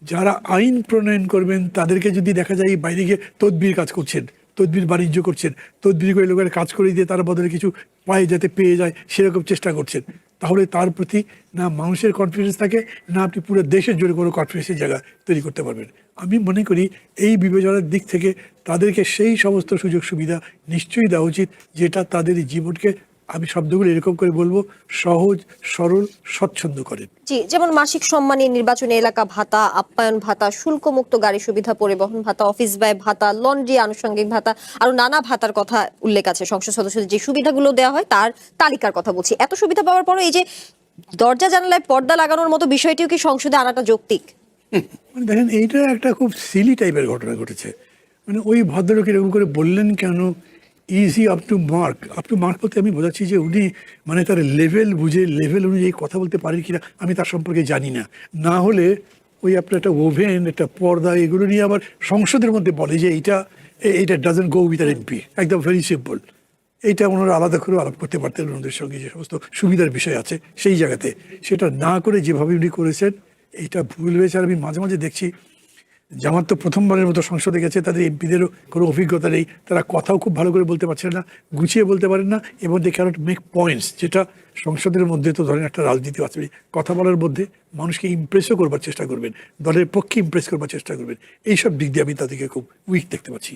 যারা আইন প্রণয়ন করবেন তাদেরকে যদি দেখা যায় বাইরে গিয়ে তদবির কাজ করছেন, তদবির বাণিজ্য করছেন, তদবির করে লোকের কাজ করে দিয়ে তার বদলে কিছু পায়ে যাতে পেয়ে যায় সেরকম চেষ্টা করছেন, তাহলে তার প্রতি না মানুষের কনফিডেন্স থাকে, না আপনি পুরো দেশের জন্য কোনো কনফিডেন্সের জায়গা তৈরি করতে পারবেন। আমি মনে করি এই বিবেচনার দিক থেকে তাদেরকে সেই সমস্ত সুযোগ সুবিধা নিশ্চয়ই দেওয়া উচিত যেটা তাদের জীবনকে, আমি শব্দগুলো এরকম করে বলবো, সহজ সরল স্বচ্ছন্দ করেন। জি, যেমন মাসিক সম্মানী, নির্বাচনী এলাকা ভাতা, আপ্যায়ন ভাতা, শুল্কমুক্ত গাড়ি সুবিধা, পরিবহন ভাতা, অফিস ব্যয় ভাতা, লন্ড্রি আনুষঙ্গিক ভাতা, আরো নানা ভাতার কথা উল্লেখ আছে। সংসদ সদস্যদের যে সুবিধাগুলো দেওয়া হয় তার তালিকার কথা বলছি। এত সুবিধা পাওয়ার পরও এই যে দরজা জানালায় পর্দা লাগানোর মতো বিষয়টিও কি সংসদে আনাটা যৌক্তিক? মানে দেখেন, এইটা একটা খুব সিলি টাইপের ঘটনা ঘটেছে। মানে ওই ভদ্রলোক এরকম করে বললেন কেন? ইজি আপ টু মার্ক বলতে আমি বোঝাচ্ছি যে উনি মানে তার লেভেল বুঝে লেভেল অনুযায়ী কথা বলতে পারেন কিনা আমি তার সম্পর্কে জানি না। না হলে ওই আপনার একটা ওভেন, একটা পর্দা, এগুলো নিয়ে আবার সংসদের মধ্যে বলে যে এইটা doesn't go with our MP, একদম ভেরি সিম্পল। এইটা ওনারা আলাদা করে আলাপ করতে পারতেন ওনাদের সঙ্গে যে সমস্ত সুবিধার বিষয় আছে সেই জায়গাতে। সেটা না করে যেভাবে উনি করেছেন এইটা ভুল হয়েছে। আর আমি মাঝে মাঝে দেখছি জামাত তো প্রথমবারের মতো সংসদে গেছে, তাদের এমপিদেরও কোনো অভিজ্ঞতা নেই, তারা কথাও খুব ভালো করে বলতে পারছেন না, গুছিয়ে বলতে পারেন না, এবং দে ক্যানট মেক পয়েন্টস, যেটা সংসদের মধ্যে তো ধরেন একটা রাজনীতি আছে, কথা বলার মধ্যে মানুষকে ইমপ্রেসও করবার চেষ্টা করবেন, দলের পক্ষে ইমপ্রেস করবার চেষ্টা করবেন। এইসব দিক দিয়ে আমি তাদেরকে খুব উইক দেখতে পাচ্ছি।